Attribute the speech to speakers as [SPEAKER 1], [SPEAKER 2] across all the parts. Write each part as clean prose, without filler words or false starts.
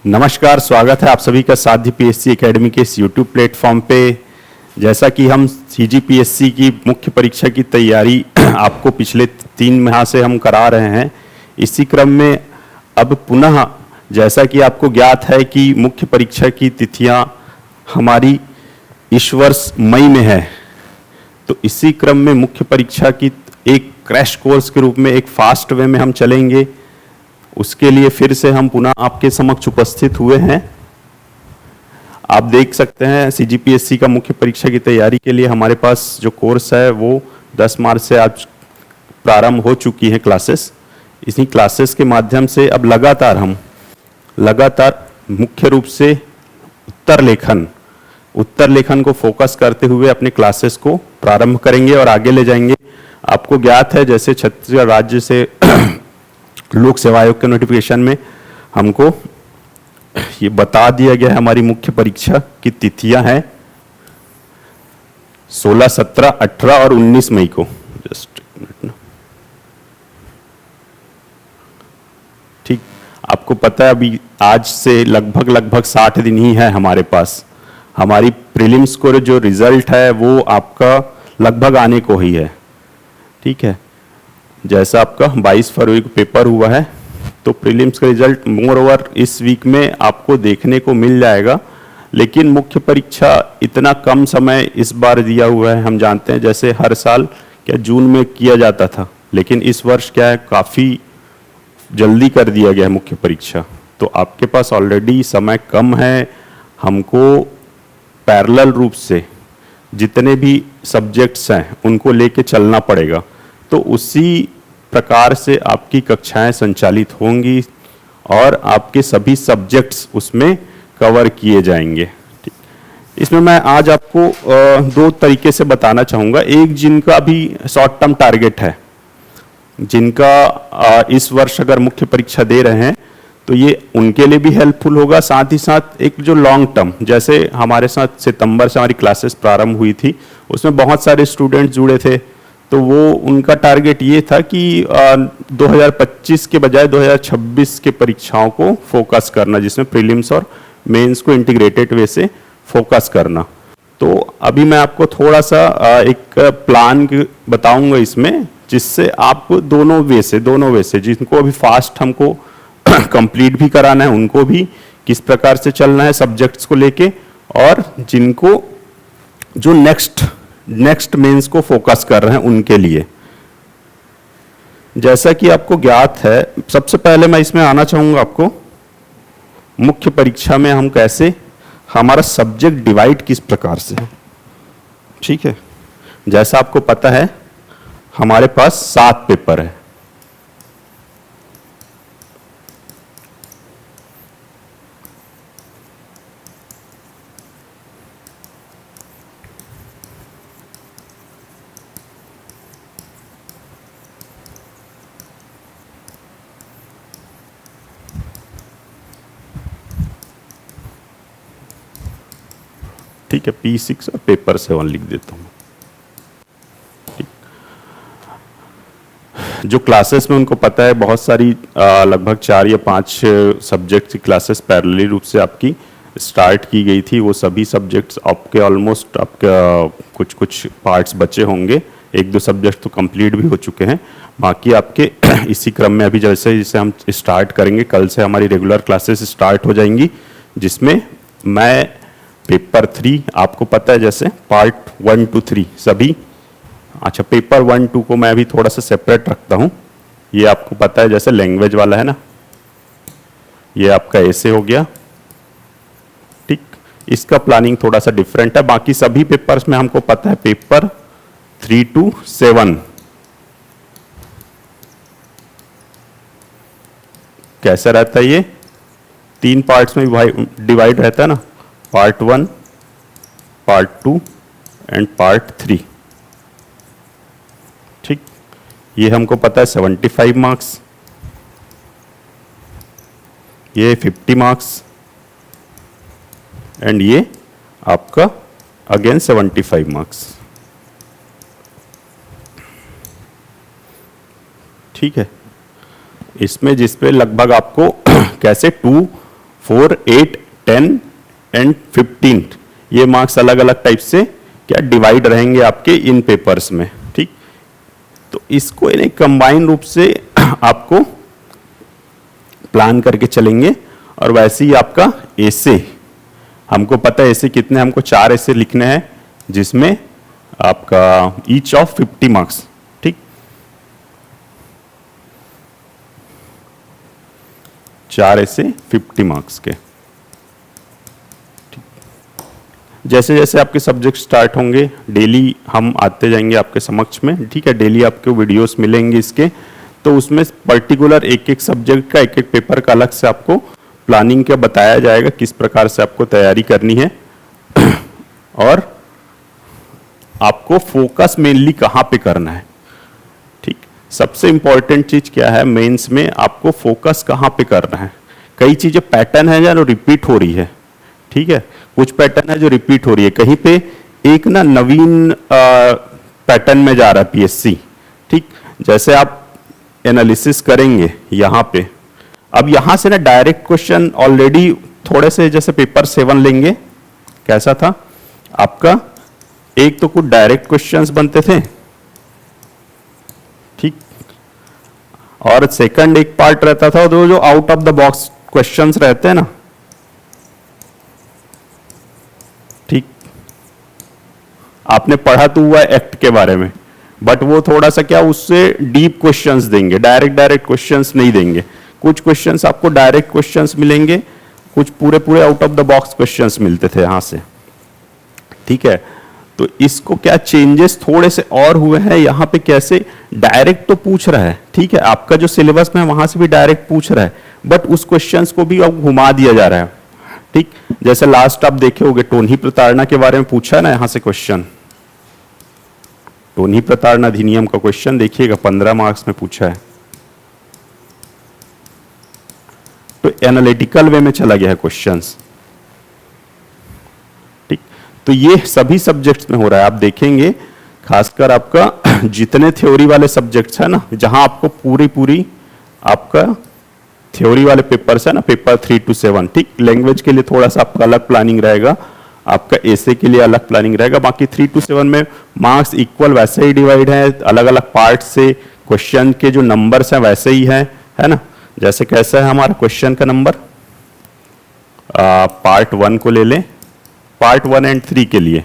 [SPEAKER 1] नमस्कार, स्वागत है आप सभी का साध्य पीएससी एकेडमी के इस यूट्यूब प्लेटफॉर्म पे। जैसा कि हम सीजीपीएससी की मुख्य परीक्षा की तैयारी आपको पिछले 3 माह से हम करा रहे हैं, इसी क्रम में अब पुनः जैसा कि आपको ज्ञात है कि मुख्य परीक्षा की तिथियां हमारी इस वर्ष मई में है, तो इसी क्रम में मुख्य परीक्षा की एक क्रैश कोर्स के रूप में एक फास्ट वे में हम चलेंगे। उसके लिए फिर से हम पुनः आपके समक्ष उपस्थित हुए हैं। आप देख सकते हैं सीजीपीएससी का मुख्य परीक्षा की तैयारी के लिए हमारे पास जो कोर्स है वो 10 मार्च से आज प्रारंभ हो चुकी है क्लासेस। इसी क्लासेस के माध्यम से अब लगातार मुख्य रूप से उत्तर लेखन को फोकस करते हुए अपने क्लासेस को प्रारंभ करेंगे और आगे ले जाएंगे। आपको ज्ञात है जैसे छत्तीसगढ़ राज्य से लोक सेवा आयोग के नोटिफिकेशन में हमको ये बता दिया गया है हमारी मुख्य परीक्षा की तिथियां हैं 16, 17, 18 और 19 मई को। जस्ट एक मिनट ना, ठीक। आपको पता है अभी आज से लगभग 60 दिन ही है हमारे पास। हमारी प्रीलिम्स को जो रिजल्ट है वो आपका लगभग आने को ही है, ठीक है। जैसा आपका 22 फरवरी को पेपर हुआ है, तो प्रीलिम्स का रिजल्ट मोर ओवर इस वीक में आपको देखने को मिल जाएगा। लेकिन मुख्य परीक्षा इतना कम समय इस बार दिया हुआ है, हम जानते हैं जैसे हर साल क्या जून में किया जाता था, लेकिन इस वर्ष क्या है काफ़ी जल्दी कर दिया गया है मुख्य परीक्षा। तो आपके पास ऑलरेडी समय कम है, हमको पैरेलल रूप से जितने भी सब्जेक्ट्स हैं उनको लेके चलना पड़ेगा। तो उसी प्रकार से आपकी कक्षाएं संचालित होंगी और आपके सभी सब्जेक्ट्स उसमें कवर किए जाएंगे। ठीक, इसमें मैं आज आपको 2 तरीके से बताना चाहूँगा। एक जिनका भी शॉर्ट टर्म टारगेट है, जिनका इस वर्ष अगर मुख्य परीक्षा दे रहे हैं तो ये उनके लिए भी हेल्पफुल होगा। साथ ही साथ एक जो लॉन्ग टर्म, जैसे हमारे साथ सितंबर से हमारी क्लासेस प्रारंभ हुई थी, उसमें बहुत सारे स्टूडेंट्स जुड़े थे, तो वो उनका टारगेट ये था कि 2025 के बजाय 2026 के परीक्षाओं को फोकस करना, जिसमें प्रीलिम्स और मेंस को इंटीग्रेटेड वे से फोकस करना। तो अभी मैं आपको थोड़ा सा एक प्लान बताऊंगा इसमें, जिससे आप दोनों वे से जिनको अभी फास्ट हमको कंप्लीट भी कराना है उनको भी किस प्रकार से चलना है सब्जेक्ट्स को लेके, और जिनको जो नेक्स्ट मेंस को फोकस कर रहे हैं उनके लिए। जैसा कि आपको ज्ञात है, सबसे पहले मैं इसमें आना चाहूंगा आपको मुख्य परीक्षा में हम कैसे हमारा सब्जेक्ट डिवाइड किस प्रकार से है, ठीक है। जैसा आपको पता है हमारे पास 7 पेपर है, ठीक है। P6 और पेपर 7 लिख देता हूँ। जो क्लासेस में उनको पता है बहुत सारी लगभग 4 या 5 सब्जेक्ट की क्लासेस पैरेलली रूप से आपकी स्टार्ट की गई थी। वो सभी सब्जेक्ट्स आपके ऑलमोस्ट आपका कुछ पार्ट्स बचे होंगे, 1-2 सब्जेक्ट तो कंप्लीट भी हो चुके हैं, बाकी आपके इसी क्रम में अभी जैसे हम स्टार्ट करेंगे, कल से हमारी रेगुलर क्लासेस स्टार्ट हो जाएंगी, जिसमें मैं पेपर 3 आपको पता है जैसे पार्ट 1 to 3 सभी, अच्छा पेपर 1, 2 को मैं अभी थोड़ा सा सेपरेट रखता हूँ। ये आपको पता है जैसे लैंग्वेज वाला है ना, ये आपका ऐसे हो गया, ठीक। इसका प्लानिंग थोड़ा सा डिफरेंट है। बाकी सभी पेपर्स में हमको पता है पेपर 3 to 7 कैसा रहता है, ये 3 पार्ट्स में डिवाइड रहता है ना, पार्ट 1, पार्ट 2 एंड पार्ट 3, ठीक। ये हमको पता है 75 मार्क्स, ये 50 मार्क्स एंड ये आपका अगेन 75 मार्क्स, ठीक है। इसमें जिस पे लगभग आपको कैसे 2 4, 8, 10 एंड 15 ये मार्क्स अलग अलग टाइप से क्या डिवाइड रहेंगे आपके इन पेपर्स में। ठीक, तो इसको इन्हें कंबाइन रूप से आपको प्लान करके चलेंगे। और वैसे ही आपका ऐसे, हमको पता है ऐसे कितने, हमको 4 ऐसे लिखने हैं जिसमें आपका ईच ऑफ 50 मार्क्स। ठीक, 4 ऐसे 50 मार्क्स के। जैसे जैसे आपके सब्जेक्ट स्टार्ट होंगे डेली हम आते जाएंगे आपके समक्ष में। ठीक है, डेली आपको वीडियोस मिलेंगे इसके, तो उसमें पर्टिकुलर एक एक सब्जेक्ट का एक एक पेपर का अलग से आपको प्लानिंग का बताया जाएगा किस प्रकार से आपको तैयारी करनी है और आपको फोकस मेनली कहाँ पे करना है। ठीक, सबसे इंपॉर्टेंट चीज क्या है मेंस में, आपको फोकस कहाँ पे करना है। कई चीजें पैटर्न है जो रिपीट हो रही है। ठीक है, कुछ पैटर्न है जो रिपीट हो रही है, कहीं पे एक ना नवीन पैटर्न में जा रहा है पीएससी। ठीक, जैसे आप एनालिसिस करेंगे यहाँ पे, अब यहां से ना डायरेक्ट क्वेश्चन ऑलरेडी थोड़े से, जैसे पेपर 7 लेंगे, कैसा था आपका, एक तो कुछ डायरेक्ट क्वेश्चंस बनते थे। ठीक, और सेकंड एक पार्ट रहता था जो out of the box questions रहते हैं ना। ठीक, आपने पढ़ा तो हुआ एक्ट के बारे में, बट वो थोड़ा सा क्या उससे डीप क्वेश्चंस देंगे, डायरेक्ट क्वेश्चंस नहीं देंगे। कुछ क्वेश्चंस आपको डायरेक्ट क्वेश्चंस मिलेंगे, कुछ पूरे पूरे out of the box questions मिलते थे यहां से। ठीक है, तो इसको क्या चेंजेस थोड़े से और हुए हैं यहाँ पे, कैसे डायरेक्ट तो पूछ रहा है। ठीक है, आपका जो सिलेबस में वहां से भी डायरेक्ट पूछ रहा है, बट उस क्वेश्चंस को भी अब घुमा दिया जा रहा है। ठीक, जैसे लास्ट आप देखे होंगे टोनी प्रताड़ना के बारे में पूछा है ना यहां से क्वेश्चन, टोनी प्रताड़ना अधिनियम का क्वेश्चन देखिएगा 15 मार्क्स में पूछा है। तो एनालिटिकल वे में चला गया है क्वेश्चंस। ठीक, तो ये सभी सब्जेक्ट्स में हो रहा है। आप देखेंगे खासकर आपका जितने थ्योरी वाले सब्जेक्ट्स है ना, जहां आपको पूरी आपका थ्योरी वाले पेपर्स है ना, पेपर 3 to 7। ठीक, लैंग्वेज के लिए थोड़ा सा आपका अलग प्लानिंग रहेगा, आपका ऐसे के लिए अलग प्लानिंग रहेगा। बाकी 3 to 7 में मार्क्स इक्वल वैसे ही डिवाइड है, अलग अलग पार्ट से क्वेश्चन के जो नंबर्स हैं वैसे ही है ना। जैसे कैसा है हमारा क्वेश्चन का नंबर, पार्ट 1 को ले लें, पार्ट 1 एंड 3 के लिए,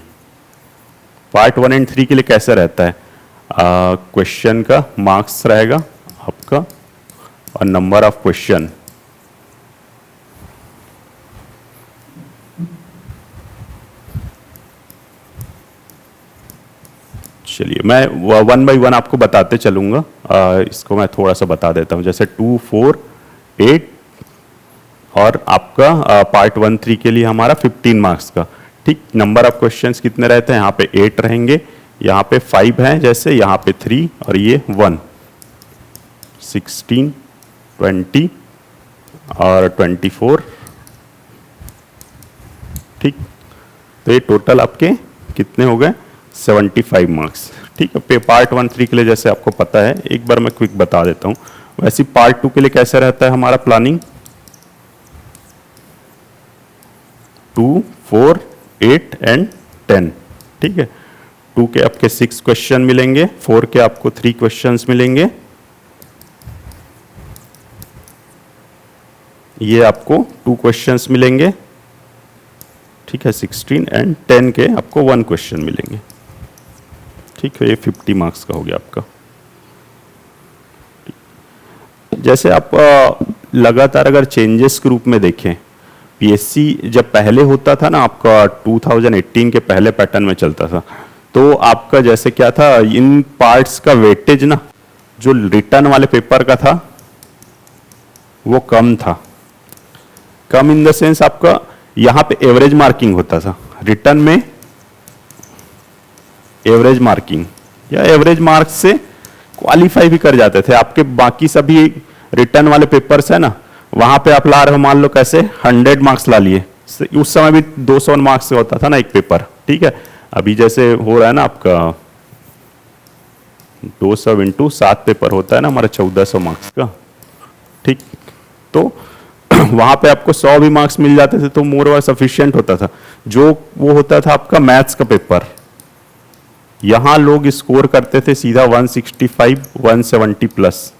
[SPEAKER 1] पार्ट 1 एंड 3 के लिए कैसा रहता है, क्वेश्चन का मार्क्स रहेगा आपका और नंबर ऑफ क्वेश्चन। चलिए मैं 1 by 1 आपको बताते चलूंगा, इसको मैं थोड़ा सा बता देता हूं। जैसे 2, 4, 8 और आपका पार्ट 1, 3 के लिए हमारा 15 मार्क्स का। ठीक, नंबर ऑफ क्वेश्चंस कितने रहते हैं, यहाँ पे 8 रहेंगे, यहाँ पे 5 हैं, जैसे यहाँ पे 3 और ये 1, 16, 20 और 24। ठीक, तो ये टोटल आपके कितने हो गए, 75 मार्क्स। ठीक है, पार्ट 1, 3 के लिए जैसे आपको पता है, एक बार मैं क्विक बता देता हूं। वैसे पार्ट 2 के लिए कैसा रहता है हमारा प्लानिंग, 2, 4, 8 एंड 10। ठीक है, 2 के आपके 6 क्वेश्चन मिलेंगे, 4 के आपको 3 क्वेश्चंस मिलेंगे, ये आपको 2 क्वेश्चंस मिलेंगे। ठीक है, 16 एंड 10 के आपको 1 क्वेश्चन मिलेंगे। ठीक है, ये 50 मार्क्स का हो गया आपका। जैसे आप लगातार अगर चेंजेस के रूप में देखें, पीएससी जब पहले होता था ना आपका 2018 के पहले पैटर्न में चलता था, तो आपका जैसे क्या था, इन पार्ट्स का वेटेज ना जो रिटर्न वाले पेपर का था वो कम था। कम इन द सेंस आपका यहां पे एवरेज मार्किंग होता था, रिटर्न में एवरेज मार्किंग या एवरेज मार्क्स से क्वालिफाई भी कर जाते थे। आपके बाकी सभी रिटर्न वाले पेपर्स है ना, वहां पे आप ला रहे हो, मान लो कैसे 100 मार्क्स ला लिए, उस समय भी 200 मार्क्स से होता था ना एक पेपर। ठीक है, अभी जैसे हो रहा है ना आपका 200 इंटू 7 पेपर होता है ना हमारा 1400 मार्क्स का। ठीक, तो वहां पे आपको 100 भी मार्क्स मिल जाते थे तो मोर और सफिशिएंट होता था। जो वो होता था आपका मैथ्स का पेपर, यहां लोग स्कोर करते थे सीधा 165 170 प्लस,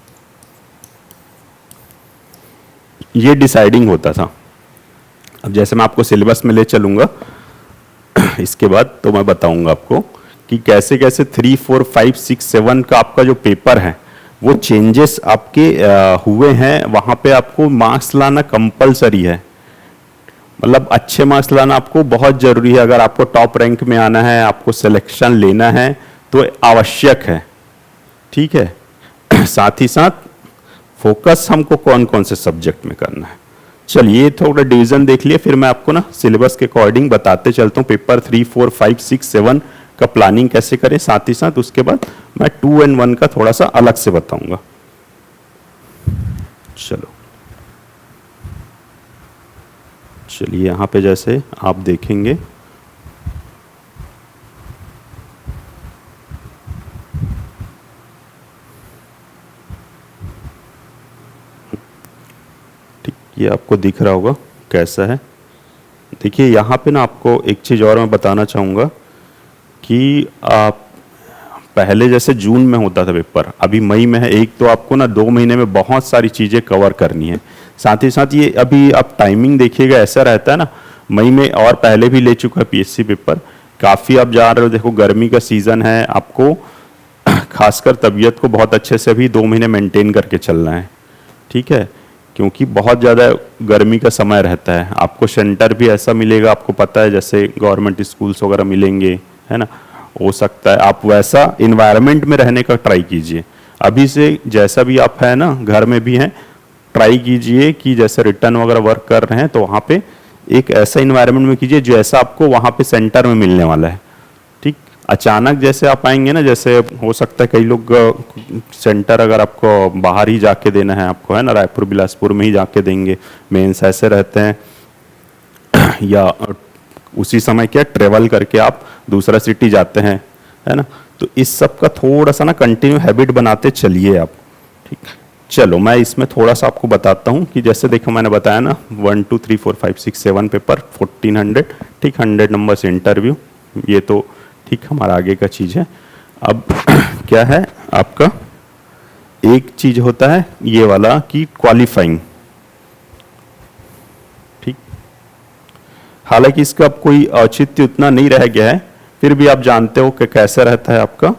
[SPEAKER 1] ये डिसाइडिंग होता था। अब जैसे मैं आपको सिलेबस में ले चलूंगा इसके बाद, तो मैं बताऊंगा आपको कि कैसे कैसे 3 4 5 6 7 का आपका जो पेपर है वो चेंजेस आपके हुए हैं। वहां पे आपको मार्क्स लाना कंपलसरी है, मतलब अच्छे मार्क्स लाना आपको बहुत जरूरी है। अगर आपको टॉप रैंक में आना है, आपको सिलेक्शन लेना है तो आवश्यक है, ठीक है। साथ ही साथ फोकस हमको कौन कौन से सब्जेक्ट में करना है। चलिए थोड़ा डिवीजन देख लिए, फिर मैं आपको ना सिलेबस के अकॉर्डिंग बताते चलता हूँ पेपर 3 4 5 6 7 का प्लानिंग कैसे करें। साथ ही साथ उसके बाद मैं 2 and 1 का थोड़ा सा अलग से बताऊंगा। चलिए यहां पे जैसे आप देखेंगे ठीक, ये आपको दिख रहा होगा कैसा है। देखिए यहाँ पे ना आपको एक चीज़ और मैं बताना चाहूँगा कि आप पहले जैसे जून में होता था पेपर, अभी मई में है। एक तो आपको ना 2 महीने में बहुत सारी चीज़ें कवर करनी है। साथ ही साथ ये अभी आप टाइमिंग देखिएगा, ऐसा रहता है ना, मई में और पहले भी ले चुका है पीएससी पेपर, काफ़ी आप जा रहे हो। देखो गर्मी का सीज़न है, आपको खासकर तबीयत को बहुत अच्छे से अभी 2 महीने मेंटेन करके चलना है, ठीक है, क्योंकि बहुत ज़्यादा गर्मी का समय रहता है। आपको सेंटर भी ऐसा मिलेगा, आपको पता है, जैसे गवर्नमेंट स्कूल्स वगैरह मिलेंगे, है ना। हो सकता है आप वैसा इन्वायरमेंट में रहने का ट्राई कीजिए। अभी से जैसा भी आप है ना, घर में भी हैं, ट्राई कीजिए कि जैसे रिटर्न वगैरह वर्क कर रहे हैं तो वहाँ पे एक ऐसा इन्वायरमेंट में कीजिए जो ऐसा आपको वहाँ पे सेंटर में मिलने वाला है, ठीक। अचानक जैसे आप आएंगे ना, जैसे हो सकता है कई लोग सेंटर अगर आपको बाहर ही जाके देना है, आपको है ना, रायपुर बिलासपुर में ही जाके देंगे, मेंस ऐसे रहते हैं। या उसी समय क्या ट्रेवल करके आप दूसरा सिटी जाते हैं, है ना। तो इस सब का थोड़ा सा ना कंटिन्यू हैबिट बनाते चलिए आप, ठीक। चलो मैं इसमें थोड़ा सा आपको बताता हूँ कि जैसे देखो मैंने बताया ना 1 2 3 4 5 6 7 पेपर 1400, ठीक, 100 नंबर से इंटरव्यू, ये तो ठीक हमारा आगे का चीज़ है। अब क्या है आपका, एक चीज़ होता है ये वाला कि क्वालिफाइंग, ठीक। हालांकि इसका अब कोई औचित्य उतना नहीं रह गया है, फिर भी आप जानते हो कि कैसा रहता है आपका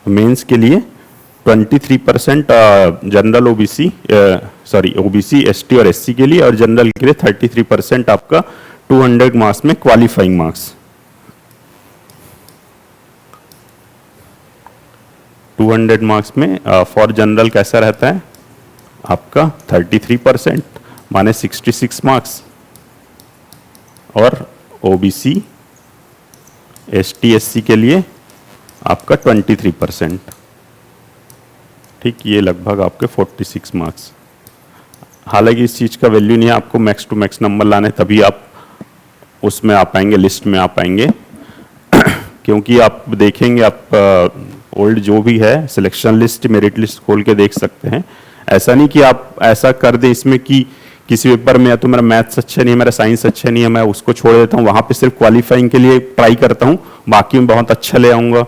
[SPEAKER 1] मेंस के लिए 23% general OBC, sorry OBC ST और एससी के लिए, और जनरल के लिए 33% आपका 200 मार्क्स में क्वालिफाइंग मार्क्स। 200 मार्क्स में फॉर जनरल कैसा रहता है आपका 33% माने 66 मार्क्स, और ओबीसी एसटी एससी के लिए आपका 23%, ठीक, ये लगभग आपके 46 मार्क्स। हालांकि इस चीज़ का वैल्यू नहीं है, आपको मैक्स टू मैक्स नंबर लाने तभी आप उसमें आ पाएंगे, लिस्ट में आ पाएंगे। क्योंकि आप देखेंगे, आप ओल्ड जो भी है सिलेक्शन लिस्ट, मेरिट लिस्ट खोल के देख सकते हैं। ऐसा नहीं कि आप ऐसा कर दें इसमें कि किसी पेपर में या तो मेरा मैथ्स अच्छा नहीं है, मेरा साइंस अच्छा नहीं है, मैं उसको छोड़ देता हूँ, वहाँ पे सिर्फ क्वालिफाइंग के लिए ट्राई करता हूँ, बाकी में बहुत अच्छा ले आऊँगा,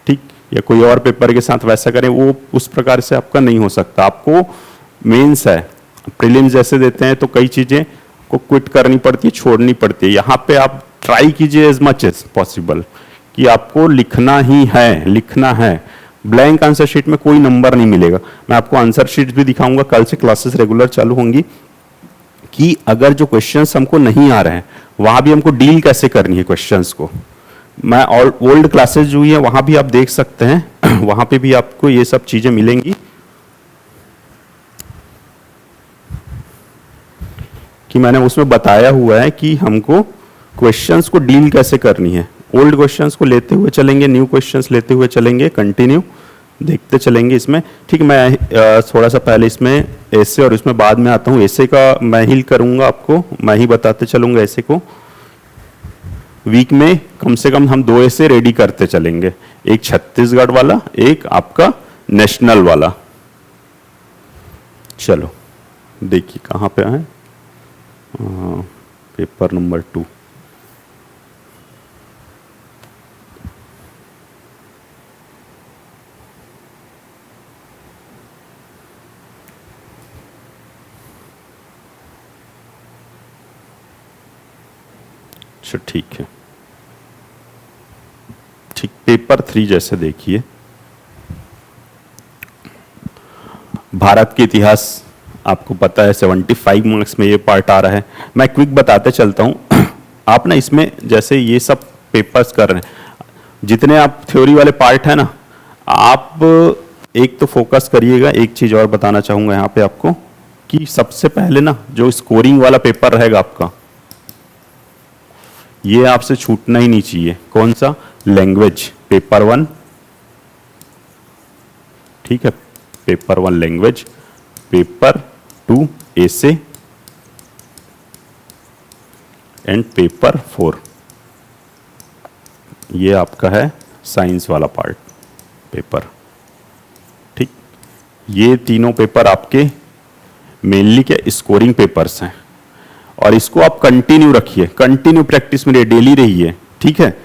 [SPEAKER 1] ठीक, या कोई और पेपर के साथ वैसा करें, वो उस प्रकार से आपका नहीं हो सकता। आपको मेंस है, प्रीलिम्स जैसे देते हैं तो कई चीज़ें को क्विट करनी पड़ती है, छोड़नी पड़ती है। यहाँ पे आप ट्राई कीजिए एज मच एज पॉसिबल कि आपको लिखना ही है, लिखना है। ब्लैंक आंसर शीट में कोई नंबर नहीं मिलेगा। मैं आपको आंसर शीट भी दिखाऊंगा, कल से क्लासेस रेगुलर चालू होंगी, कि अगर जो क्वेश्चंस हमको नहीं आ रहे हैं वहां भी हमको डील कैसे करनी है क्वेश्चंस को। मैं ओल्ड क्लासेस जो हुई है वहां भी आप देख सकते हैं, वहां पे भी आपको ये सब चीजें मिलेंगी कि मैंने उसमें बताया हुआ है कि हमको क्वेश्चंस को डील कैसे करनी है। ओल्ड क्वेश्चंस को लेते हुए चलेंगे, न्यू क्वेश्चंस लेते हुए चलेंगे, कंटिन्यू देखते चलेंगे इसमें, ठीक। मैं थोड़ा सा पहले इसमें ऐसे और इसमें बाद में आता हूँ। ऐसे का मैं ही करूँगा, आपको मैं ही बताते चलूँगा। ऐसे को वीक में कम से कम हम 2 ऐसे रेडी करते चलेंगे, एक छत्तीसगढ़ वाला, एक आपका नेशनल वाला। चलो देखिए कहाँ पे है, पेपर नंबर 2। अच्छा ठीक है, ठीक, पेपर 3 जैसे देखिए, भारत के इतिहास आपको पता है 75 मार्क्स में ये पार्ट आ रहा है। मैं क्विक बताते चलता हूँ। आप ना इसमें जैसे ये सब पेपर्स कर रहे हैं, जितने आप थ्योरी वाले पार्ट है ना, आप एक तो फोकस करिएगा। एक चीज और बताना चाहूंगा यहाँ पे आपको कि सबसे पहले ना जो स्कोरिंग वाला पेपर रहेगा आपका, ये आपसे छूटना ही नहीं चाहिए। कौन सा? लैंग्वेज, पेपर 1, ठीक है, paper 1 language, paper 2 essay and paper 4 ये आपका है साइंस वाला पार्ट पेपर, ठीक। ये तीनों पेपर आपके मेनली क्या स्कोरिंग पेपर्स हैं, और इसको आप कंटिन्यू रखिए, कंटिन्यू प्रैक्टिस में डेली रहिए, ठीक है।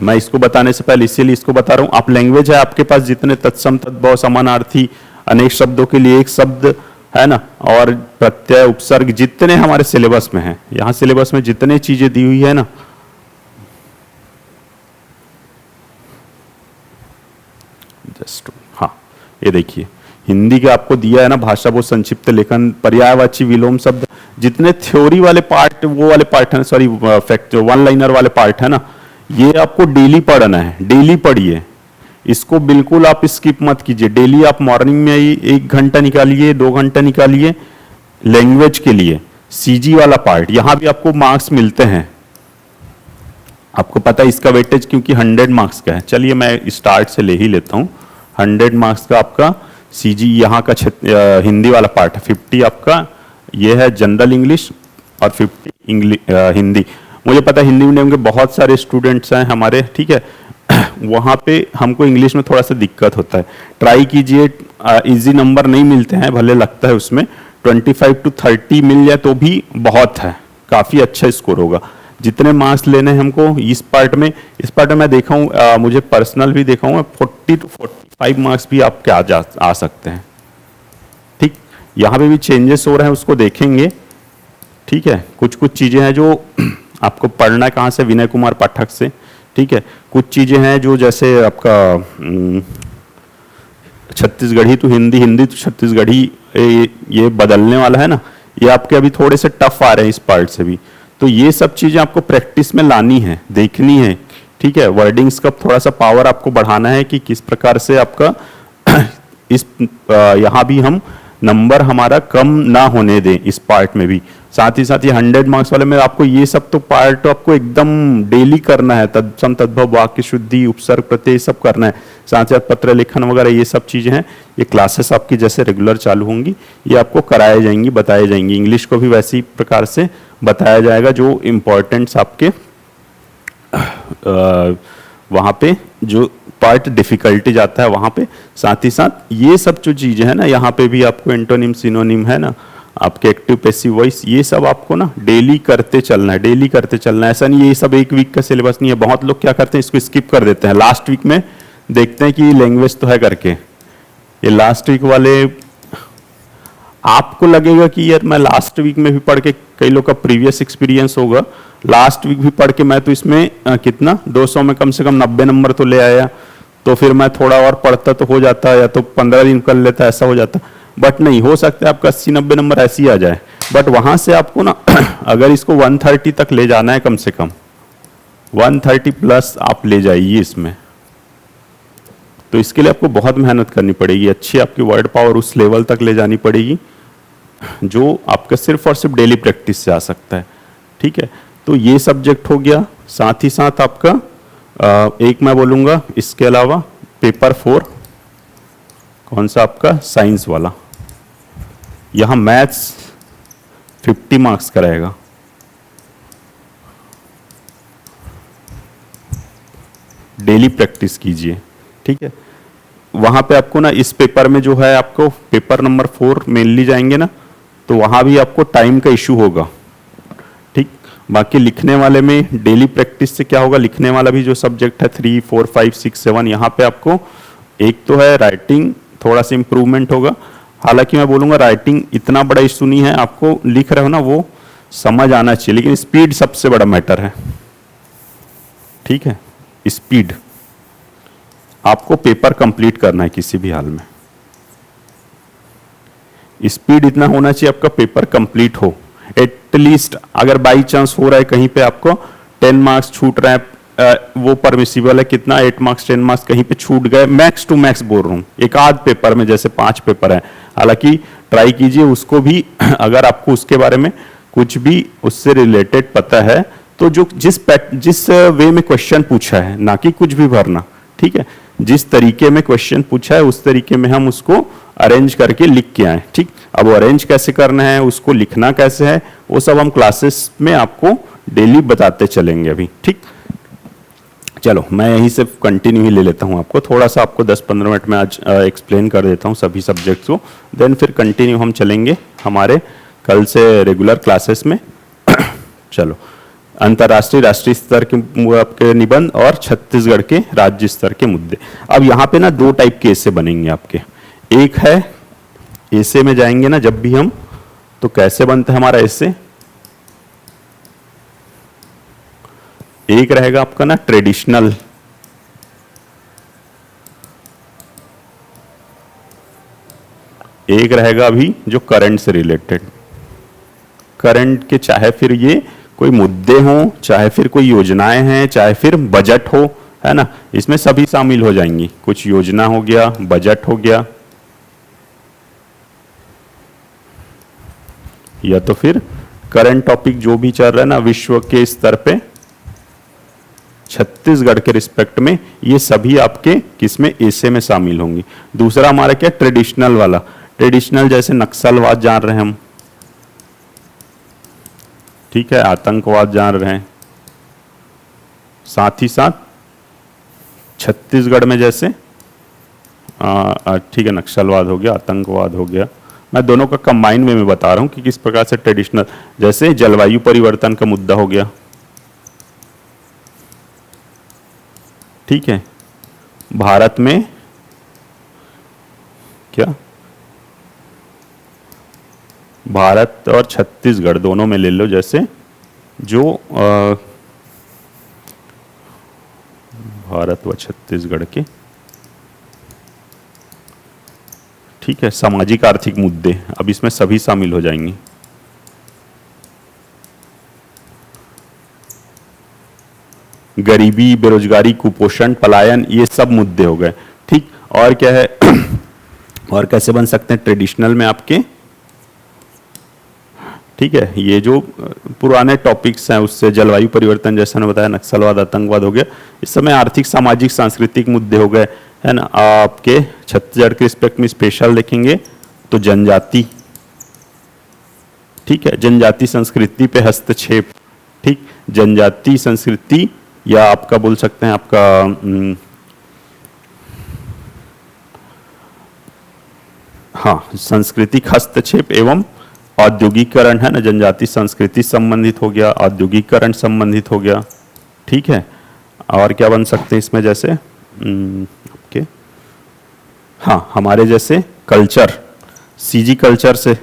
[SPEAKER 1] मैं इसको बताने से पहले इसीलिए इसको बता रहा हूं। आप लैंग्वेज है आपके पास, जितने तत्सम तद्भव समानार्थी अनेक शब्दों के लिए एक शब्द है ना, और प्रत्यय उपसर्ग जितने हमारे सिलेबस में हैं, यहां सिलेबस में जितने चीजें दी हुई है ना, जस्ट हाँ, ये देखिए हिंदी के आपको दिया है ना, भाषा बोध संक्षिप्त लेखन, पर्यायवाची विलोम शब्द, जितने थ्योरी वाले पार्ट, वो वाले पार्ट है, सॉरी फैक्ट, वन लाइनर वाले पार्ट है ना, ये आपको डेली पढ़ना है, डेली पढ़िए। इसको बिल्कुल आप स्किप मत कीजिए। डेली आप मॉर्निंग में ही 1 घंटा निकालिए, 2 घंटा निकालिए लैंग्वेज के लिए। सीजी वाला पार्ट, यहां भी आपको मार्क्स मिलते हैं, आपको पता है इसका वेटेज क्योंकि 100 मार्क्स का है। चलिए मैं स्टार्ट से ले ही लेता हूं। 100 मार्क्स का आपका सीजी यहाँ का हिंदी वाला पार्ट है। 50 आपका ये है जनरल इंग्लिश और 50 इंग्लिश हिंदी। मुझे पता है हिंदी मीडियम के बहुत सारे स्टूडेंट्स हैं हमारे, ठीक है। वहाँ पे हमको इंग्लिश में थोड़ा सा दिक्कत होता है। ट्राई कीजिए, इजी नंबर नहीं मिलते हैं, भले लगता है उसमें 25 to 30 मिल जाए तो भी बहुत है, काफ़ी अच्छा स्कोर होगा। जितने मार्क्स लेने हैं हमको इस पार्ट में, मैं देखा हूँ, मुझे पर्सनल भी देखा हूँ, 40 to 45 मार्क्स भी आपके आ सकते हैं, ठीक। यहाँ पे भी चेंजेस हो रहे हैं, उसको देखेंगे, ठीक है। कुछ कुछ चीज़ें हैं जो आपको पढ़ना है, कहाँ से? विनय कुमार पाठक से, ठीक है। कुछ चीज़ें हैं जो जैसे आपका छत्तीसगढ़ी तो हिंदी, हिंदी तो छत्तीसगढ़ी, ये बदलने वाला है ना, ये आपके अभी थोड़े से टफ आ रहे हैं इस पार्ट से भी। तो ये सब चीज़ें आपको प्रैक्टिस में लानी है, देखनी है, ठीक है। वर्डिंग्स का थोड़ा सा पावर आपको बढ़ाना है कि किस प्रकार से आपका इस यहाँ भी हम नंबर हमारा कम ना होने दें इस पार्ट में भी। साथ ही साथ ये 100 मार्क्स वाले में आपको ये सब तो पार्ट आपको एकदम डेली करना है। तत्सम तद्भव, वाक्य शुद्धि, उपसर्ग प्रत्यय सब करना है। साथ ही साथ पत्र लेखन वगैरह ये सब चीज़ें हैं। ये क्लासेस आपकी जैसे रेगुलर चालू होंगी, ये आपको कराई जाएंगी, बताई जाएंगी। इंग्लिश को भी वैसी प्रकार से बताया जाएगा जो इम्पोर्टेंट्स आपके वहाँ पे जो पार्ट डिफिकल्टी जाता है वहाँ पे। साथ ही साथ ये सब जो चीज़ें हैं ना, यहाँ पे भी आपको एंटोनिम सिनोनिम है ना, आपके एक्टिव पैसिव वॉइस, ये सब आपको ना डेली करते चलना है, डेली करते चलना है। ऐसा नहीं ये सब एक वीक का सिलेबस नहीं है। बहुत लोग क्या करते हैं, इसको स्किप कर देते हैं, लास्ट वीक में देखते हैं कि लैंग्वेज तो है करके। ये लास्ट वीक वाले आपको लगेगा कि यार मैं लास्ट वीक में भी पढ़ के, कई लोग का प्रीवियस एक्सपीरियंस होगा, लास्ट वीक भी पढ़ के मैं तो इसमें कितना 200 में कम से कम 90 नंबर तो ले आया, तो फिर मैं थोड़ा और पढ़ता तो हो जाता, या तो 15 दिन कर लेता, ऐसा हो जाता। बट नहीं हो सकता, आपका 80-90 नंबर ऐसे ही आ जाए। बट वहां से आपको ना अगर इसको 130 तक ले जाना है, कम से कम 130 प्लस आप ले जाइए इसमें, तो इसके लिए आपको बहुत मेहनत करनी पड़ेगी। अच्छी आपकी वर्ड पावर उस लेवल तक ले जानी पड़ेगी जो आपका सिर्फ और सिर्फ डेली प्रैक्टिस से आ सकता है, ठीक है। तो ये सब्जेक्ट हो गया। साथ ही साथ आपका एक मैं बोलूँगा इसके अलावा पेपर 4 कौन सा आपका साइंस वाला, यहाँ मैथ्स 50 मार्क्स का रहेगा। डेली प्रैक्टिस कीजिए, ठीक है। वहां पे आपको ना इस पेपर में जो है आपको पेपर नंबर 4 मेनली जाएंगे ना, तो वहां भी आपको टाइम का इशू होगा। ठीक, बाकी लिखने वाले में डेली प्रैक्टिस से क्या होगा, लिखने वाला भी जो सब्जेक्ट है 3, 4, 5, 6, 7, यहाँ पे आपको एक तो है राइटिंग थोड़ा सा इंप्रूवमेंट होगा। हालांकि मैं बोलूंगा राइटिंग इतना बड़ा इशू नहीं है, आपको लिख रहे हो ना वो समझ आना चाहिए, लेकिन स्पीड सबसे बड़ा मैटर है। ठीक है, स्पीड, आपको पेपर कंप्लीट करना है किसी भी हाल में, स्पीड इतना होना चाहिए आपका पेपर कंप्लीट हो। एटलीस्ट अगर बाई चांस हो रहा है कहीं पे आपको 10 मार्क्स छूट रहे हैं, वो परमिसिबल है, कितना 8 मार्क्स 10 मार्क्स कहीं पे छूट गए, मैक्स टू मैक्स बोल रहा हूँ, एक आध पेपर में, जैसे 5 पेपर है, हालांकि ट्राई कीजिए उसको भी अगर आपको उसके बारे में कुछ भी उससे रिलेटेड पता है तो जो जिस वे में क्वेश्चन पूछा है, ना कि कुछ भी भरना। ठीक है, जिस तरीके में क्वेश्चन पूछा है उस तरीके में हम उसको अरेंज करके लिख के आए। ठीक, अब वो अरेंज कैसे करना है, उसको लिखना कैसे है, वो सब हम क्लासेस में आपको डेली बताते चलेंगे अभी। ठीक, चलो मैं यहीं से कंटिन्यू ही ले लेता हूँ, आपको थोड़ा सा आपको 10-15 मिनट में आज एक्सप्लेन कर देता हूँ सभी सब्जेक्ट्स को, देन फिर कंटिन्यू हम चलेंगे हमारे कल से रेगुलर क्लासेस में। चलो, अंतर्राष्ट्रीय राष्ट्रीय स्तर के आपके निबंध और छत्तीसगढ़ के राज्य स्तर के मुद्दे। अब यहाँ पे ना 2 टाइप के एसे बनेंगे आपके। एक है एसे में जाएंगे ना जब भी हम, तो कैसे बनता है हमारा एसे, एक रहेगा आपका ना ट्रेडिशनल, एक रहेगा अभी जो करंट से रिलेटेड। करंट के चाहे फिर ये कोई मुद्दे हों, चाहे फिर कोई योजनाएं हैं, चाहे फिर बजट हो, है ना, इसमें सभी शामिल हो जाएंगी। कुछ योजना हो गया, बजट हो गया, या तो फिर करंट टॉपिक जो भी चल रहा है ना विश्व के स्तर पे, छत्तीसगढ़ के रिस्पेक्ट में, ये सभी आपके किसमें, एसे में शामिल होंगी। दूसरा हमारा क्या, ट्रेडिशनल वाला। ट्रेडिशनल जैसे नक्सलवाद जान रहे हैं हम, ठीक है, आतंकवाद जान रहे हैं, साथ ही साथ छत्तीसगढ़ में जैसे ठीक है, नक्सलवाद हो गया, आतंकवाद हो गया, मैं दोनों का कंबाइन में मैं बता रहा हूं कि किस प्रकार से ट्रेडिशनल, जैसे जलवायु परिवर्तन का मुद्दा हो गया। ठीक है, भारत में क्या, भारत और छत्तीसगढ़ दोनों में ले लो, जैसे जो भारत व छत्तीसगढ़ के, ठीक है, सामाजिक आर्थिक मुद्दे, अब इसमें सभी शामिल हो जाएंगे। गरीबी, बेरोजगारी, कुपोषण, पलायन, ये सब मुद्दे हो गए। ठीक, और क्या है और कैसे बन सकते हैं ट्रेडिशनल में आपके, ठीक है, ये जो पुराने टॉपिक्स हैं उससे, जलवायु परिवर्तन जैसा ने बताया, नक्सलवाद, आतंकवाद हो गया, इस समय आर्थिक सामाजिक सांस्कृतिक मुद्दे हो गए, है ना। आपके छत्तीसगढ़ के रिस्पेक्ट में स्पेशल देखेंगे तो जनजाति, ठीक है, जनजाति संस्कृति पे हस्तक्षेप, ठीक, जनजाति संस्कृति, या आपका बोल सकते हैं आपका हाँ, सांस्कृतिक हस्तक्षेप एवं औद्योगिकरण, है ना, जनजाति संस्कृति संबंधित हो गया, औद्योगिकरण संबंधित हो गया। ठीक है, और क्या बन सकते हैं इसमें, जैसे आपके हाँ, हमारे जैसे कल्चर, सीजी कल्चर से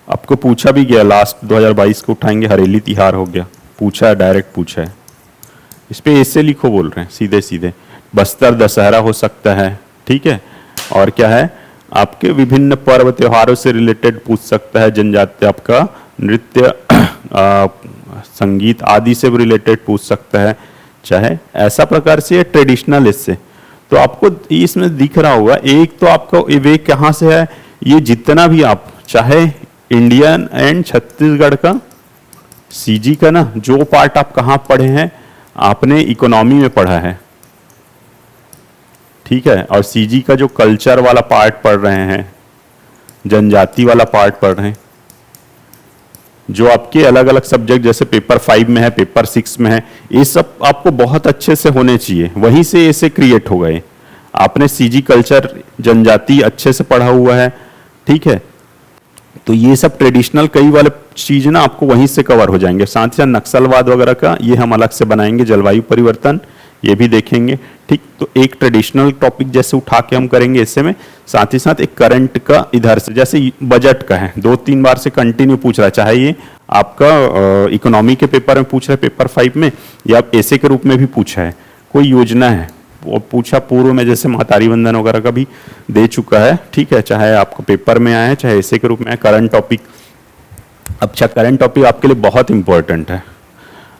[SPEAKER 1] आपको पूछा भी गया, लास्ट 2022 को उठाएंगे, हरेली तिहार हो गया, पूछा है, डायरेक्ट पूछा है, इस पे ऐसे लिखो बोल रहे हैं सीधे सीधे। बस्तर दशहरा हो सकता है, ठीक है, और क्या है आपके विभिन्न पर्व त्योहारों से रिलेटेड पूछ सकता है, जनजाति आपका नृत्य संगीत आदि से रिलेटेड पूछ सकता है, चाहे ऐसा प्रकार से ट्रेडिशनल, इससे तो आपको इसमें दिख रहा होगा। एक तो आपको वे कहाँ से है, ये जितना भी आप चाहे इंडियन एंड छत्तीसगढ़ का सीजी का ना, जो पार्ट आप कहाँ पढ़े हैं, आपने इकोनॉमी में पढ़ा है, ठीक है, और सीजी का जो कल्चर वाला पार्ट पढ़ रहे हैं, जनजाति वाला पार्ट पढ़ रहे हैं, जो आपके अलग अलग सब्जेक्ट जैसे पेपर 5 में है, पेपर 6 में है, ये सब आपको बहुत अच्छे से होने चाहिए, वहीं से ऐसे क्रिएट हो गए। आपने सीजी कल्चर जनजाति अच्छे से पढ़ा हुआ है, ठीक है, तो ये सब ट्रेडिशनल कई वाले चीज ना आपको वहीं से कवर हो जाएंगे। साथ ही साथ नक्सलवाद वगैरह का ये हम अलग से बनाएंगे, जलवायु परिवर्तन ये भी देखेंगे, ठीक। तो एक ट्रेडिशनल टॉपिक जैसे उठा के हम करेंगे ऐसे में, साथ ही साथ एक करंट का इधर से, जैसे बजट का है 2-3 बार से कंटिन्यू पूछ रहा है, चाहे ये आपका इकोनॉमी के पेपर में पूछ रहा है पेपर 5 में, या ऐसे के रूप में भी पूछा है, कोई योजना है वो पूछा पूर्व में, जैसे महतारी वंदन वगैरह का भी दे चुका है, ठीक है, चाहे आपको पेपर में आया है चाहे ऐसे के रूप में है। करंट टॉपिक, अच्छा करंट टॉपिक आपके लिए बहुत इंपॉर्टेंट है।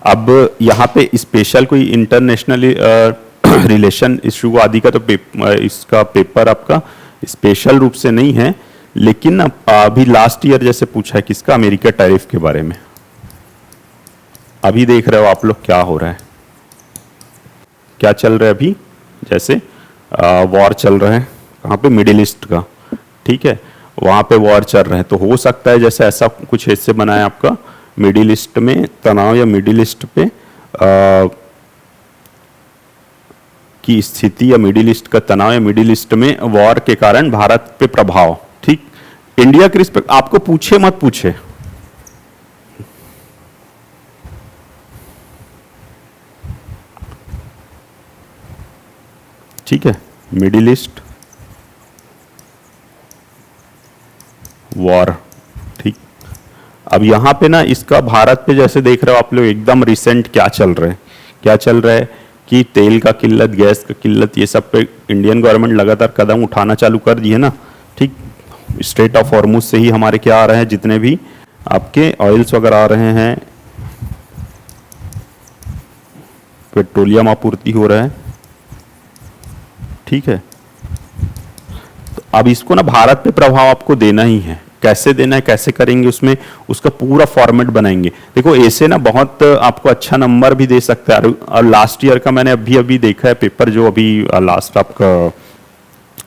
[SPEAKER 1] अब यहाँ पे स्पेशल कोई इंटरनेशनल रिलेशन इशू आदि का तो इसका पेपर आपका स्पेशल रूप से नहीं है, लेकिन ना अभी लास्ट ईयर जैसे पूछा है किसका, अमेरिका टैरिफ के बारे में। अभी देख रहे हो आप लोग क्या हो रहा है, क्या चल रहा है अभी, जैसे वॉर चल रहा है कहाँ पे, मिडिल ईस्ट का, ठीक है, वहाँ पे वॉर चल रहा है, तो हो सकता है जैसे ऐसा कुछ ऐसे बना है आपका, मिडिल ईस्ट में तनाव या मिडिल ईस्ट पे की स्थिति, या मिडिल ईस्ट का तनाव, या मिडिल ईस्ट में वॉर के कारण भारत पे प्रभाव, ठीक। इंडिया के रिस्पेक्ट आपको पूछे मत पूछे, ठीक है, मिडिल ईस्ट वॉर, ठीक। अब यहां पे ना इसका भारत पे जैसे देख रहे हो आप लोग एकदम रिसेंट क्या चल रहा है, क्या चल रहा है कि तेल का किल्लत, गैस का किल्लत, ये सब पे इंडियन गवर्नमेंट लगातार कदम उठाना चालू कर दी है ना, ठीक। स्ट्रेट ऑफ हॉर्मुज से ही हमारे क्या आ रहे हैं, जितने भी आपके ऑयल्स वगैरह आ रहे हैं, पेट्रोलियम आपूर्ति हो रहा है, ठीक है। तो अब इसको ना भारत पे प्रभाव आपको देना ही है, कैसे देना है, कैसे करेंगे, उसमें उसका पूरा फॉर्मेट बनाएंगे। देखो ऐसे ना बहुत आपको अच्छा नंबर भी दे सकता है, और लास्ट ईयर का मैंने अभी अभी देखा है पेपर, जो अभी लास्ट आपका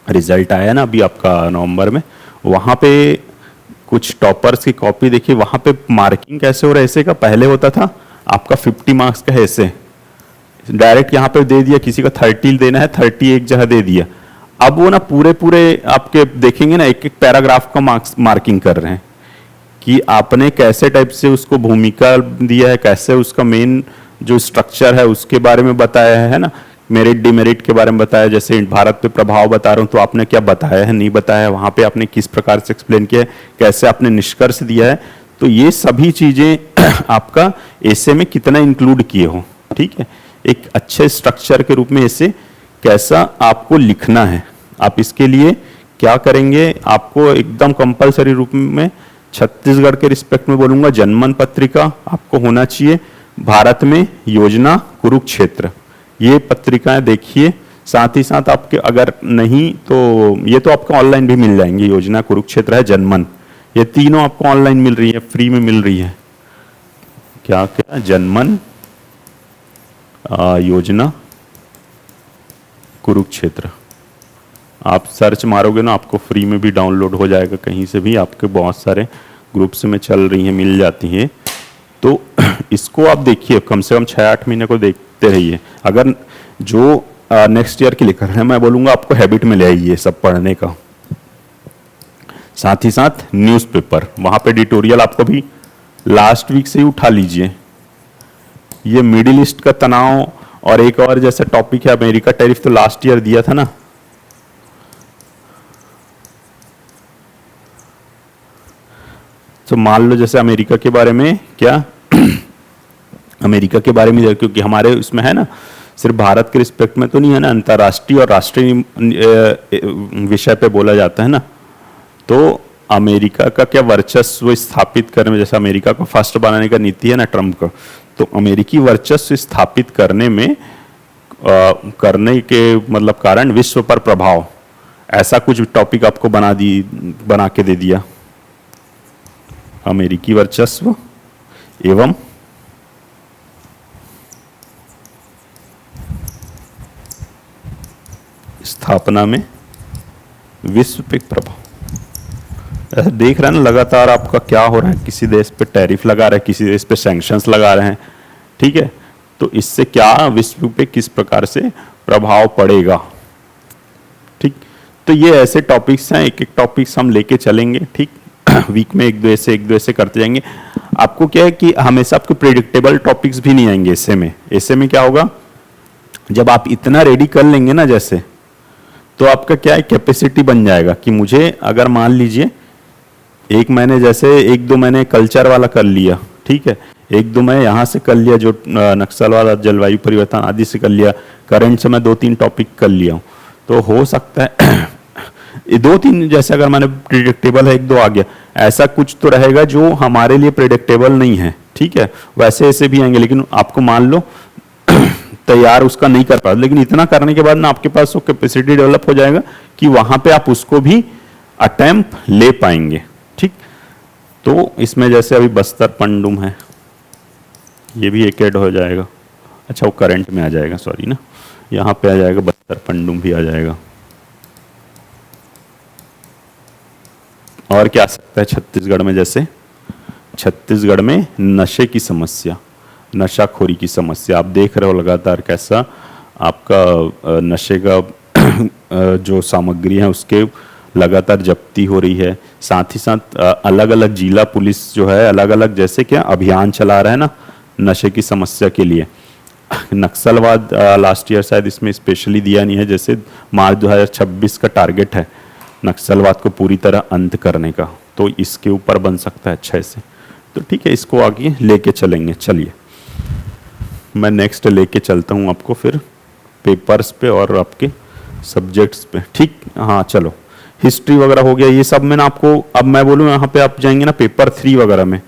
[SPEAKER 1] रिजल्ट आया ना अभी आपका नवंबर में, वहाँ पे कुछ टॉपर्स की कॉपी देखी, वहाँ पे मार्किंग कैसे हो रहा है, ऐसे का पहले होता था आपका 50 मार्क्स का है, ऐसे डायरेक्ट यहाँ पे दे दिया, किसी का 30 देना है 30 एक जगह दे दिया। अब वो ना पूरे पूरे आपके देखेंगे ना, एक एक पैराग्राफ का मार्क्स मार्किंग कर रहे हैं कि आपने कैसे टाइप से उसको भूमिका दिया है, कैसे उसका मेन जो स्ट्रक्चर है उसके बारे में बताया है ना, मेरिट डिमेरिट के बारे में बताया, जैसे भारत पे प्रभाव बता रहा हूँ तो आपने क्या बताया है, नहीं बताया है, वहाँ पे आपने किस प्रकार से एक्सप्लेन किया है, कैसे आपने निष्कर्ष दिया है, तो ये सभी चीज़ें आपका ऐसे में कितना इंक्लूड किए हो, ठीक है। एक अच्छे स्ट्रक्चर के रूप में ऐसे कैसा आपको लिखना है, आप इसके लिए क्या करेंगे, आपको एकदम कंपलसरी रूप में छत्तीसगढ़ के रिस्पेक्ट में बोलूंगा, जनमन पत्रिका आपको होना चाहिए, भारत में योजना कुरुक्षेत्र, ये पत्रिकाएं देखिए। साथ ही साथ आपके अगर नहीं तो ये तो आपको ऑनलाइन भी मिल जाएंगे, योजना कुरुक्षेत्र है, जनमन, ये तीनों आपको ऑनलाइन मिल रही है, फ्री में मिल रही है। क्या क्या, जनमन, योजना कुरुक्षेत्र, आप सर्च मारोगे ना आपको फ्री में भी डाउनलोड हो जाएगा, कहीं से भी आपके बहुत सारे ग्रुप्स में चल रही हैं, मिल जाती हैं। तो इसको आप देखिए, कम से कम 6-8 महीने को देखते रहिए। अगर जो नेक्स्ट ईयर के लिए कर रहे हैं, मैं बोलूँगा आपको हैबिट में ले आइए सब पढ़ने का। साथ ही साथ न्यूज़पेपर, वहाँ पे एडिटोरियल आपको भी लास्ट वीक से ही उठा लीजिए। ये मिडिल ईस्ट का तनाव, और एक और जैसा टॉपिक है अमेरिका टैरिफ, तो लास्ट ईयर दिया था ना, तो मान लो जैसे अमेरिका के बारे में क्या अमेरिका के बारे में, क्योंकि हमारे उसमें है ना, सिर्फ भारत के रिस्पेक्ट में तो नहीं है ना, अंतर्राष्ट्रीय और राष्ट्रीय विषय पे बोला जाता है ना। तो अमेरिका का क्या वर्चस्व स्थापित करने में, जैसे अमेरिका को फर्स्ट बनाने का नीति है ना ट्रम्प का, तो अमेरिकी वर्चस्व स्थापित करने में करने के मतलब कारण विश्व पर प्रभाव, ऐसा कुछ टॉपिक आपको बना के दे दिया। अमेरिकी वर्चस्व एवं स्थापना में विश्व पे प्रभाव, देख रहे हैं ना लगातार आपका क्या हो रहा है, किसी देश पे टैरिफ लगा रहे हैं, किसी देश पे सैंक्शंस लगा रहे हैं, ठीक है। तो इससे क्या विश्व पे किस प्रकार से प्रभाव पड़ेगा, ठीक। तो ये ऐसे टॉपिक्स हैं, एक एक टॉपिक्स हम लेके चलेंगे, ठीक। वीक में एक दो ऐसे करते जाएंगे। आपको क्या है कि हमेशा आपको प्रिडिक्टेबल टॉपिक्स भी नहीं आएंगे ऐसे में क्या होगा, जब आप इतना रेडी कर लेंगे ना जैसे, तो आपका क्या है कैपेसिटी बन जाएगा कि मुझे अगर मान लीजिए एक महीने जैसे 1-2 महीने कल्चर वाला कर लिया, ठीक है, 1-2 महीने यहाँ से कर लिया, जो नक्सल वाला जलवायु परिवर्तन आदि से कर लिया, करंट से मैं 2-3 टॉपिक कर लिया हूँ, तो हो सकता है ये 2-3 जैसे अगर मैंने प्रिडिक्टेबल है 1-2 आ गया, ऐसा कुछ तो रहेगा जो हमारे लिए प्रिडिक्टेबल नहीं है, ठीक है। वैसे ऐसे भी आएंगे, लेकिन आपको मान लो तैयार उसका नहीं कर पाते, लेकिन इतना करने के बाद ना आपके पास वो कैपेसिटी डेवलप हो जाएगा कि वहां पे आप उसको भी अटेम्प्ट ले पाएंगे, ठीक। तो इसमें जैसे अभी बस्तर पंडुम है, ये भी एक ऐड हो जाएगा, अच्छा वो करंट में आ जाएगा, सॉरी ना, यहाँ पे आ जाएगा बस्तर पंडुम भी आ जाएगा। और क्या आ सकता है छत्तीसगढ़ में, जैसे छत्तीसगढ़ में नशे की समस्या, नशाखोरी की समस्या, आप देख रहे हो लगातार कैसा आपका नशे का जो सामग्री है उसके लगातार जब्ती हो रही है। साथ ही साथ अलग अलग जिला पुलिस जो है अलग अलग जैसे क्या अभियान चला रहा है ना नशे की समस्या के लिए। नक्सलवाद लास्ट ईयर शायद इसमें स्पेशली दिया नहीं है, जैसे मार्च 2026 का टारगेट है नक्सलवाद को पूरी तरह अंत करने का, तो इसके ऊपर बन सकता है अच्छा ऐसे। तो ठीक है, इसको आगे लेके चलेंगे। चलिए मैं नेक्स्ट लेके चलता हूँ आपको फिर पेपर्स पे और आपके सब्जेक्ट्स पे, ठीक। हाँ चलो, हिस्ट्री वगैरह हो गया ये सब में ना आपको, अब मैं बोलूँ यहाँ पे आप जाएंगे ना पेपर 3 वगैरह में,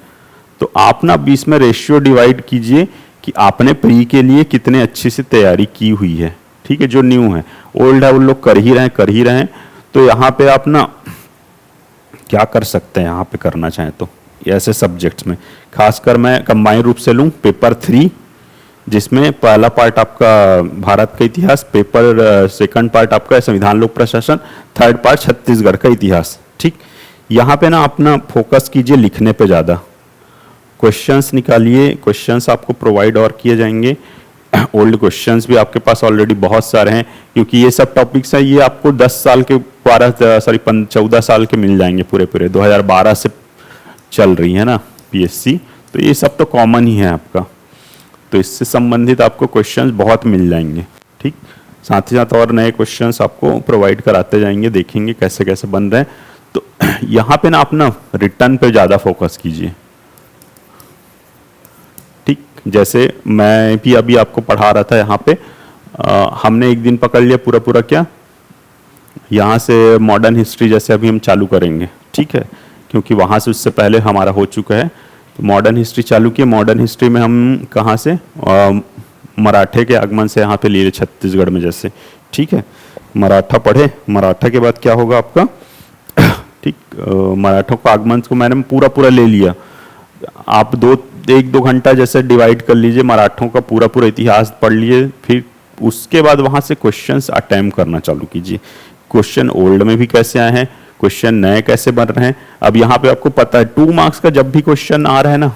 [SPEAKER 1] तो आप ना 20 में रेशियो डिवाइड कीजिए कि आपने प्री के लिए कितने अच्छी से तैयारी की हुई है, ठीक है। जो न्यू है, ओल्ड है, वो लोग कर ही रहे हैं। तो यहाँ पे आप ना क्या कर सकते हैं, यहाँ पे करना चाहें तो ऐसे सब्जेक्ट्स में, खासकर मैं कंबाइन रूप से लूँ पेपर 3, जिसमें पहला पार्ट आपका भारत का इतिहास, पेपर सेकंड पार्ट आपका संविधान लोक प्रशासन, थर्ड पार्ट छत्तीसगढ़ का इतिहास, ठीक। यहाँ पे ना अपना फोकस कीजिए लिखने पे ज़्यादा, क्वेश्चंस निकालिए, क्वेश्चंस आपको प्रोवाइड और किए जाएंगे। ओल्ड क्वेश्चंस भी आपके पास ऑलरेडी बहुत सारे हैं, क्योंकि ये सब टॉपिक्स हैं, ये आपको 10 साल के 14 साल के मिल जाएंगे पूरे 2012 से चल रही है ना पीएससी, तो ये सब तो कॉमन ही है आपका, तो इससे संबंधित आपको क्वेश्चंस बहुत मिल जाएंगे, ठीक। साथ ही साथ और नए क्वेश्चंस आपको प्रोवाइड कराते जाएंगे, देखेंगे कैसे कैसे बन रहे हैं। तो यहाँ पे ना आप ना रिटर्न पे ज़्यादा फोकस कीजिए, ठीक। जैसे मैं भी अभी आपको पढ़ा रहा था यहाँ पे, हमने एक दिन पकड़ लिया पूरा क्या, यहाँ से मॉडर्न हिस्ट्री जैसे अभी हम चालू करेंगे, ठीक है, क्योंकि वहाँ से उससे पहले हमारा हो चुका है। तो मॉडर्न हिस्ट्री चालू किया, मॉडर्न हिस्ट्री में हम कहाँ से मराठे के आगमन से यहाँ पे लिए छत्तीसगढ़ में जैसे, ठीक है। मराठा पढ़े, मराठा के बाद क्या होगा आपका, ठीक। मराठों का आगमन को मैंने पूरा ले लिया, आप 1-2 घंटा जैसे डिवाइड कर लीजिए, मराठों का पूरा इतिहास पढ़ लिए, फिर उसके बाद वहाँ से क्वेश्चंस अटेम्प्ट करना चालू कीजिए। क्वेश्चन ओल्ड में भी कैसे आए हैं, क्वेश्चन नए कैसे बन रहे हैं। अब यहाँ पे आपको पता है 2 मार्क्स का जब भी क्वेश्चन आ रहा है ना,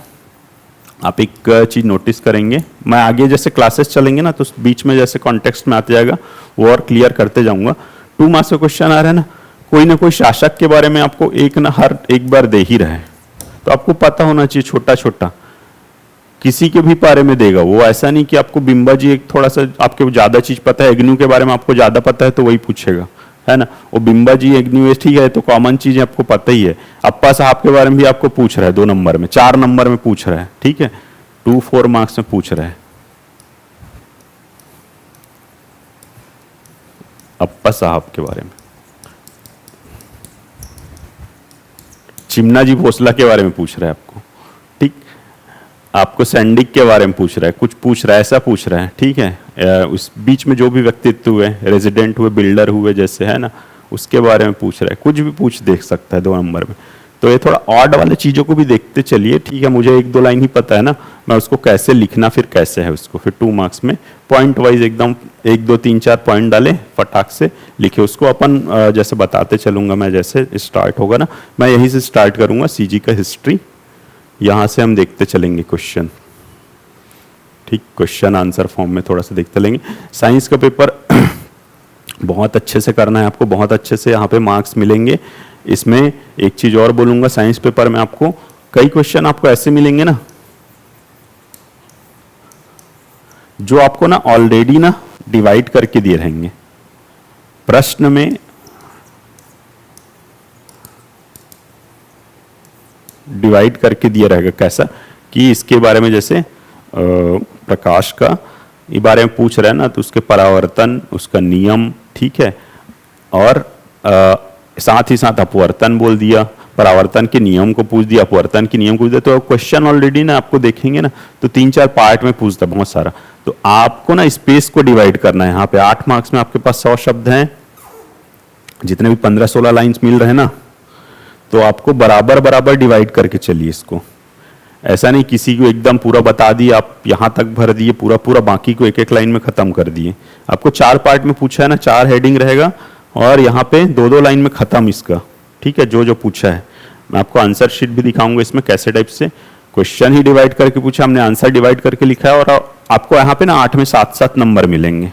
[SPEAKER 1] आप एक चीज नोटिस करेंगे, मैं आगे जैसे क्लासेस चलेंगे ना तो बीच में जैसे कॉन्टेक्स्ट में आते जाएगा वो और क्लियर करते जाऊंगा। 2 मार्क्स का क्वेश्चन आ रहा है ना कोई शासक के बारे में आपको हर एक बार दे ही रहा है, तो आपको पता होना चाहिए छोटा किसी के भी बारे में देगा वो, ऐसा नहीं कि आपको बिंबा जी एक थोड़ा सा आपको ज्यादा चीज पता है, एग्न्यू के बारे में आपको ज्यादा पता है तो वही पूछेगा, है ना। वो बिंबा जी एग्न्यू ठीक है तो कॉमन चीजें आपको पता ही है। अप्पा साहब के बारे में भी आपको पूछ रहा है 2 नंबर में, 4 नंबर में पूछ रहा है, ठीक है, 2-4 मार्क्स में पूछ रहा है। अप्पा साहब के बारे में, चिमना जी भोसला के बारे में पूछ रहा है आपको, ठीक। आपको सैंडिक के बारे में पूछ रहा है, कुछ पूछ रहा है, ऐसा पूछ रहा है, ठीक है। उस बीच में जो भी व्यक्तित्व हुए, रेजिडेंट हुए, बिल्डर हुए जैसे, है ना, उसके बारे में पूछ रहा है, कुछ भी पूछ देख सकता है 2 नंबर में। तो ये थोड़ा ऑड वाले चीज़ों को भी देखते चलिए, ठीक है। मुझे एक दो लाइन ही पता है ना, मैं उसको कैसे लिखना फिर कैसे है उसको, फिर 2 मार्क्स में पॉइंट वाइज एकदम 1 2 3 4 पॉइंट डाले, फटाक से लिखे उसको। अपन जैसे बताते चलूँगा मैं, जैसे स्टार्ट होगा ना, मैं यहीं से स्टार्ट करूँगा, सीजी का हिस्ट्री, यहाँ से हम देखते चलेंगे क्वेश्चन, ठीक। क्वेश्चन आंसर फॉर्म में थोड़ा सा देखते चलेंगे। साइंस का पेपर बहुत अच्छे से करना है आपको, बहुत अच्छे से यहाँ पे मार्क्स मिलेंगे। इसमें एक चीज और बोलूंगा, साइंस पेपर में आपको कई क्वेश्चन आपको ऐसे मिलेंगे ना, जो आपको ना ऑलरेडी ना डिवाइड करके दिए रहेंगे प्रश्न में। डिवाइड करके दिया रहेगा कैसा, कि इसके बारे में जैसे प्रकाश का ये बारे में पूछ रहे हैं ना, तो उसके परावर्तन, उसका नियम, ठीक है, और साथ ही साथ अपवर्तन बोल दिया, परावर्तन के नियम को पूछ दिया, अपवर्तन के नियम को पूछ दिया। तो क्वेश्चन ऑलरेडी ना आपको देखेंगे ना, तो 3 4 पार्ट में पूछता है बहुत सारा। तो आपको ना स्पेस को डिवाइड करना है। यहाँ पे 8 मार्क्स में आपके पास 100 शब्द हैं, जितने भी 15 16 लाइन्स मिल रहे हैं ना, तो आपको बराबर बराबर डिवाइड करके चलिए इसको। ऐसा नहीं किसी को एकदम पूरा बता दिए, आप यहाँ तक भर दिए पूरा पूरा, बाकी को एक एक लाइन में खत्म कर दिए। आपको 4 पार्ट में पूछा है ना, 4 हेडिंग रहेगा, और यहाँ पे 2 2 लाइन में खत्म इसका, ठीक है, जो जो पूछा है। मैं आपको आंसर शीट भी दिखाऊंगा इसमें कैसे टाइप से क्वेश्चन ही डिवाइड करके पूछा, हमने आंसर डिवाइड करके लिखा है। और आपको यहाँ पे ना 8 में 7 7 नंबर मिलेंगे,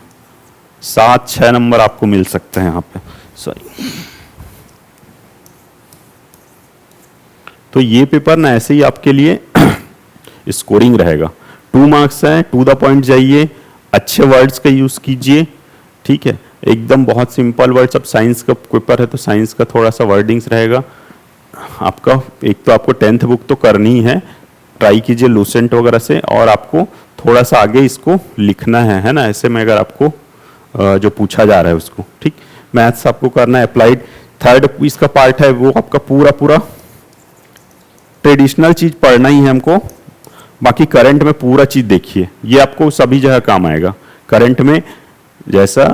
[SPEAKER 1] 7 6 नंबर आपको मिल सकते हैं यहाँ पे, सॉरी। तो ये पेपर ना ऐसे ही आपके लिए स्कोरिंग रहेगा। 2 मार्क्स है, टू द पॉइंट जाइए, अच्छे वर्ड्स का यूज कीजिए, ठीक है, एकदम बहुत सिंपल वर्ड्स। अब साइंस का पेपर है तो साइंस का थोड़ा सा वर्डिंग्स रहेगा आपका। एक तो आपको 10th बुक तो करनी ही है, ट्राई कीजिए लूसेंट वगैरह से, और आपको थोड़ा सा आगे इसको लिखना है ना, ऐसे में अगर आपको जो पूछा जा रहा है उसको, ठीक। मैथ्स आपको करना है, अप्लाइड 3rd इसका पार्ट है, वो आपका पूरा पूरा ट्रेडिशनल चीज पढ़ना ही है हमको। बाकी करंट में पूरा चीज देखिए, ये आपको सभी जगह काम आएगा। करंट में जैसा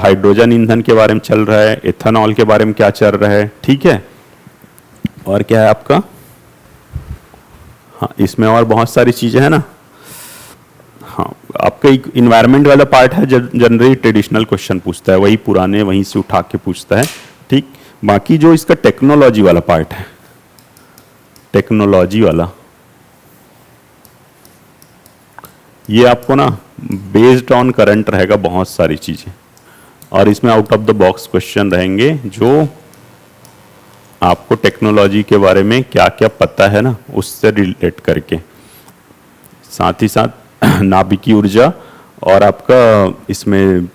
[SPEAKER 1] हाइड्रोजन ईंधन के बारे में चल रहा है, एथेनॉल के बारे में क्या चल रहा है, ठीक है, और क्या है आपका, हाँ इसमें और बहुत सारी चीजें हैं ना। हाँ आपका एक इन्वायरमेंट वाला पार्ट है, जनरली ट्रेडिशनल क्वेश्चन पूछता है, वही पुराने वहीं से उठा के पूछता है, ठीक। बाकी जो इसका टेक्नोलॉजी वाला पार्ट है, टेक्नोलॉजी वाला, ये आपको ना बेस्ड ऑन करंट रहेगा बहुत सारी चीजें, और इसमें out of the box question रहेंगे जो आपको टेक्नोलॉजी के बारे में क्या क्या पता है ना उससे रिलेट करके। साथ ही साथ नाभिकीय ऊर्जा, और आपका इसमें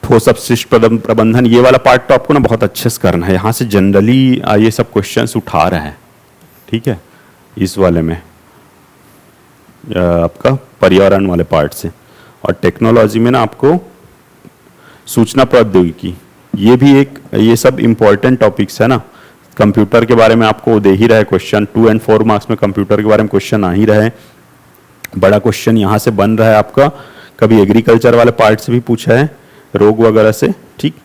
[SPEAKER 1] ठोस अपशिष्ट प्रबंधन, ये वाला पार्ट तो आपको ना बहुत अच्छे से करना है। यहाँ से जनरली ये सब क्वेश्चंस उठा रहे हैं, ठीक है, इस वाले में आपका पर्यावरण वाले पार्ट से। और टेक्नोलॉजी में ना आपको सूचना प्रौद्योगिकी, ये भी एक, ये सब इंपॉर्टेंट टॉपिक्स है ना। कंप्यूटर के बारे में आपको दे ही रहे क्वेश्चन, 2 और 4 मार्क्स में कंप्यूटर के बारे में क्वेश्चन आ ही रहे। बड़ा क्वेश्चन यहाँ से बन रहा है आपका, कभी एग्रीकल्चर वाले पार्ट से भी पूछा है, रोग वगैरह से, ठीक।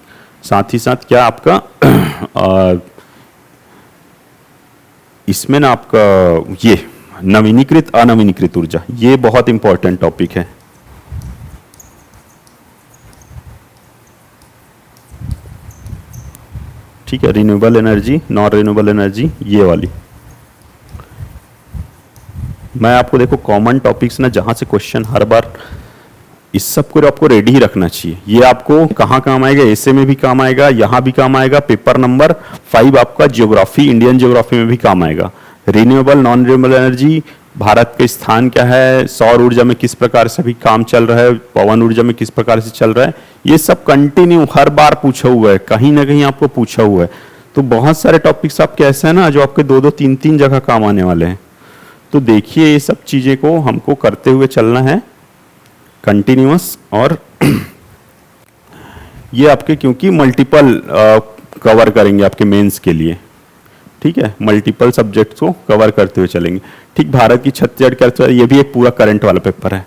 [SPEAKER 1] साथ ही साथ क्या आपका इसमें ना आपका ये नवीनीकृत अनवीनीकृत ऊर्जा, ये बहुत इंपॉर्टेंट टॉपिक है। ठीक है, renewable energy, non renewable energy, ये वाली। मैं आपको देखो कॉमन टॉपिक्स ना जहां से क्वेश्चन हर बार, इस सब को आपको रेडी ही रखना चाहिए। ये आपको कहाँ काम आएगा, ऐसे में भी काम आएगा, यहाँ भी काम आएगा। पेपर नंबर 5 आपका ज्योग्राफी, इंडियन ज्योग्राफी में भी काम आएगा। Renewable non renewable energy, Bharat का स्थान क्या है, सौर ऊर्जा में किस प्रकार से भी काम चल रहा है, पवन ऊर्जा में किस प्रकार से चल रहा है, ये सब कंटिन्यू हर बार पूछा हुआ है, कहीं ना कहीं आपको पूछा हुआ है। तो बहुत सारे टॉपिक्स आपके ऐसे हैं ना जो आपके 2 2 3 3 जगह काम आने वाले हैं। तो देखिए ये सब चीजें को हमको करते हुए चलना है कंटिन्यूअस। और ये आपके क्योंकि मल्टीपल कवर करेंगे आपके मेंस के लिए, ठीक है, मल्टीपल सब्जेक्ट्स को कवर करते हुए चलेंगे। ठीक, भारत की छत्तीसगढ़ क्या, ये भी एक पूरा करंट वाला पेपर है।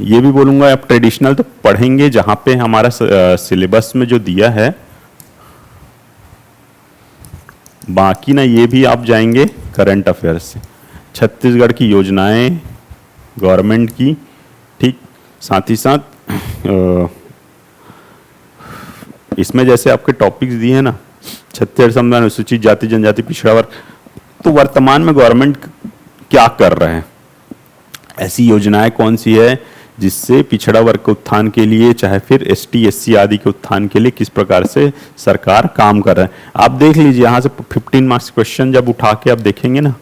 [SPEAKER 1] ये भी बोलूंगा आप ट्रेडिशनल तो पढ़ेंगे, जहां पे हमारा सिलेबस में जो दिया है बाकी ना ये भी आप जाएंगे करंट अफेयर्स से, छत्तीसगढ़ की योजनाएं गवर्नमेंट की, ठीक। साथ ही साथ इसमें जैसे आपके टॉपिक्स दिए हैं ना, छत्तीसगढ़ संविधान अनुसूचित जाति जनजाति पिछड़ा वर्ग, तो वर्तमान में गवर्नमेंट क्या कर रहे हैं, ऐसी योजनाएं कौन सी है जिससे पिछड़ा वर्ग के उत्थान के लिए, चाहे फिर एसटी एससी आदि के उत्थान के लिए किस प्रकार से सरकार काम कर रहा है। आप देख लीजिए यहाँ से 15 मार्क्स क्वेश्चन जब उठा के आप देखेंगे ना,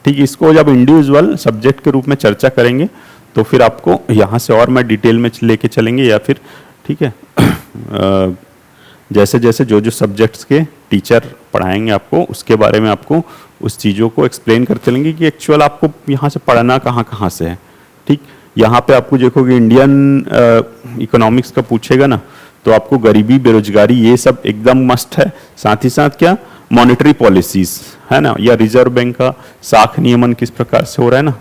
[SPEAKER 1] ठीक। इसको जब इंडिविजुअल सब्जेक्ट के रूप में चर्चा करेंगे तो फिर आपको यहाँ से और मैं डिटेल में लेके चलेंगे, या फिर ठीक है जैसे जैसे जो जो सब्जेक्ट्स के टीचर पढ़ाएंगे आपको उसके बारे में आपको उस चीज़ों को एक्सप्लेन करते चलेंगे कि एक्चुअल आपको यहाँ से पढ़ना कहाँ कहाँ से है, ठीक। यहाँ पे आपको देखोगे इंडियन इकोनॉमिक्स का पूछेगा ना, तो आपको गरीबी बेरोजगारी ये सब एकदम मस्ट है। साथ ही साथ क्या मॉनेटरी पॉलिसीज है ना, या रिजर्व बैंक का साख नियमन किस प्रकार से हो रहा है ना,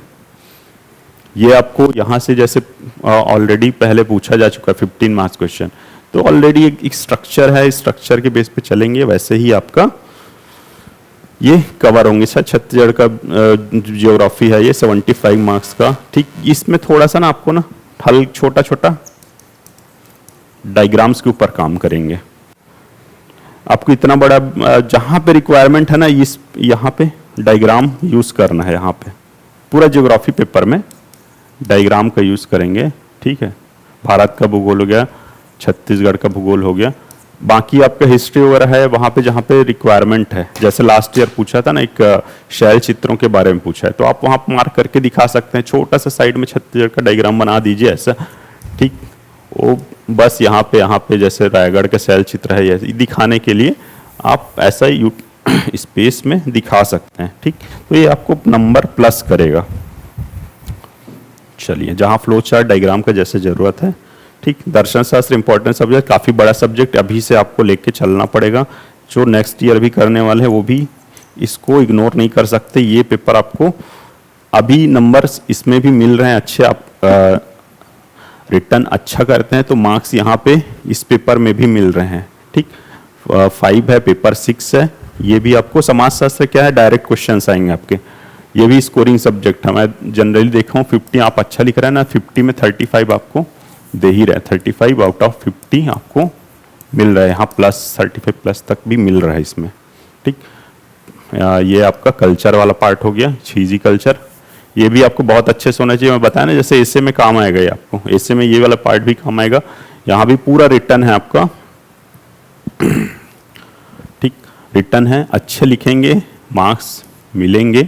[SPEAKER 1] ये आपको यहाँ से जैसे ऑलरेडी पहले पूछा जा चुका है 15 मार्क्स क्वेश्चन, तो ऑलरेडी एक स्ट्रक्चर है, स्ट्रक्चर के बेस पे चलेंगे, वैसे ही आपका ये कवर होंगे। सर छत्तीसगढ़ का ज्योग्राफी है ये 75 मार्क्स का, ठीक। इसमें थोड़ा सा ना आपको ना हल छोटा छोटा डायग्राम्स के ऊपर काम करेंगे। आपको इतना बड़ा जहां पे रिक्वायरमेंट है ना, इस यहाँ पे डायग्राम यूज करना है, यहाँ पे पूरा ज्योग्राफी पेपर में डायग्राम का यूज करेंगे, ठीक है। भारत का भूगोल हो गया, छत्तीसगढ़ का भूगोल हो गया, बाकी आपका हिस्ट्री वगैरह है वहाँ पे जहाँ पे रिक्वायरमेंट है। जैसे लास्ट ईयर पूछा था ना, एक शैल चित्रों के बारे में पूछा है, तो आप वहाँ मार्क करके दिखा सकते हैं, छोटा सा साइड में छत्तीसगढ़ का डायग्राम बना दीजिए ऐसा, ठीक। वो बस यहाँ पे जैसे रायगढ़ का शैल चित्र है ये दिखाने के लिए आप ऐसा स्पेस में दिखा सकते हैं, ठीक। तो ये आपको नंबर प्लस करेगा। चलिए, जहाँ फ्लो चार्ट डायग्राम का जैसे जरूरत है, ठीक। दर्शन शास्त्र इंपॉर्टेंट सब्जेक्ट, काफ़ी बड़ा सब्जेक्ट, अभी से आपको लेके चलना पड़ेगा। जो नेक्स्ट ईयर भी करने वाले हैं वो भी इसको इग्नोर नहीं कर सकते। ये पेपर आपको अभी नंबर्स इसमें भी मिल रहे हैं अच्छे, आप रिटर्न अच्छा करते हैं तो मार्क्स यहाँ पे इस पेपर में भी मिल रहे हैं, ठीक। 5 है, पेपर 6 है, ये भी आपको समाजशास्त्र क्या है, डायरेक्ट क्वेश्चन आएंगे आपके, ये भी स्कोरिंग सब्जेक्ट है। मैं जनरली देखा हूँ 50 आप अच्छा लिख रहे हैं ना, 50 में 35 आपको दे ही रहे, 35 आउट ऑफ 50 आपको मिल रहा है, यहाँ प्लस 35 प्लस तक भी मिल रहा है इसमें, ठीक। ये आपका कल्चर वाला पार्ट हो गया, छीजी कल्चर, ये भी आपको बहुत अच्छे से होना चाहिए। मैं बताया ना जैसे एसे में काम आएगा, ये आपको एसे में ये वाला पार्ट भी काम आएगा। यहाँ भी पूरा रिटर्न है आपका, ठीक, रिटर्न है, अच्छे लिखेंगे मार्क्स मिलेंगे,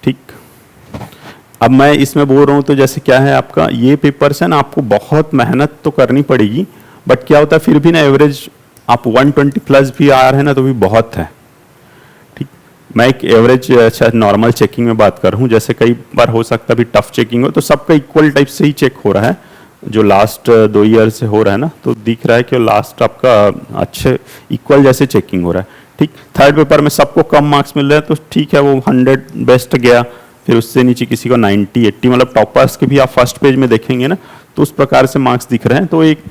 [SPEAKER 1] ठीक। अब मैं इसमें बोल रहा हूँ तो जैसे क्या है आपका ये पेपर्स है ना, आपको बहुत मेहनत तो करनी पड़ेगी, बट क्या होता है फिर भी ना एवरेज आप 120 प्लस भी आ रहे हैं ना तो भी बहुत है, ठीक। मैं एक एवरेज अच्छा नॉर्मल चेकिंग में बात कर रहा हूँ, जैसे कई बार हो सकता है भी टफ चेकिंग हो तो सबका इक्वल टाइप से ही चेक हो रहा है, जो लास्ट 2 ईयर से हो रहा है ना, तो दिख रहा है कि लास्ट आपका अच्छे इक्वल जैसे चेकिंग हो रहा है, ठीक। थर्ड पेपर में सबको कम मार्क्स मिल रहे हैं तो ठीक है, वो 100 बेस्ट गया, फिर उससे नीचे किसी को 90 80, मतलब टॉपर्स के भी आप फर्स्ट पेज में देखेंगे ना तो उस प्रकार से मार्क्स दिख रहे हैं। तो एक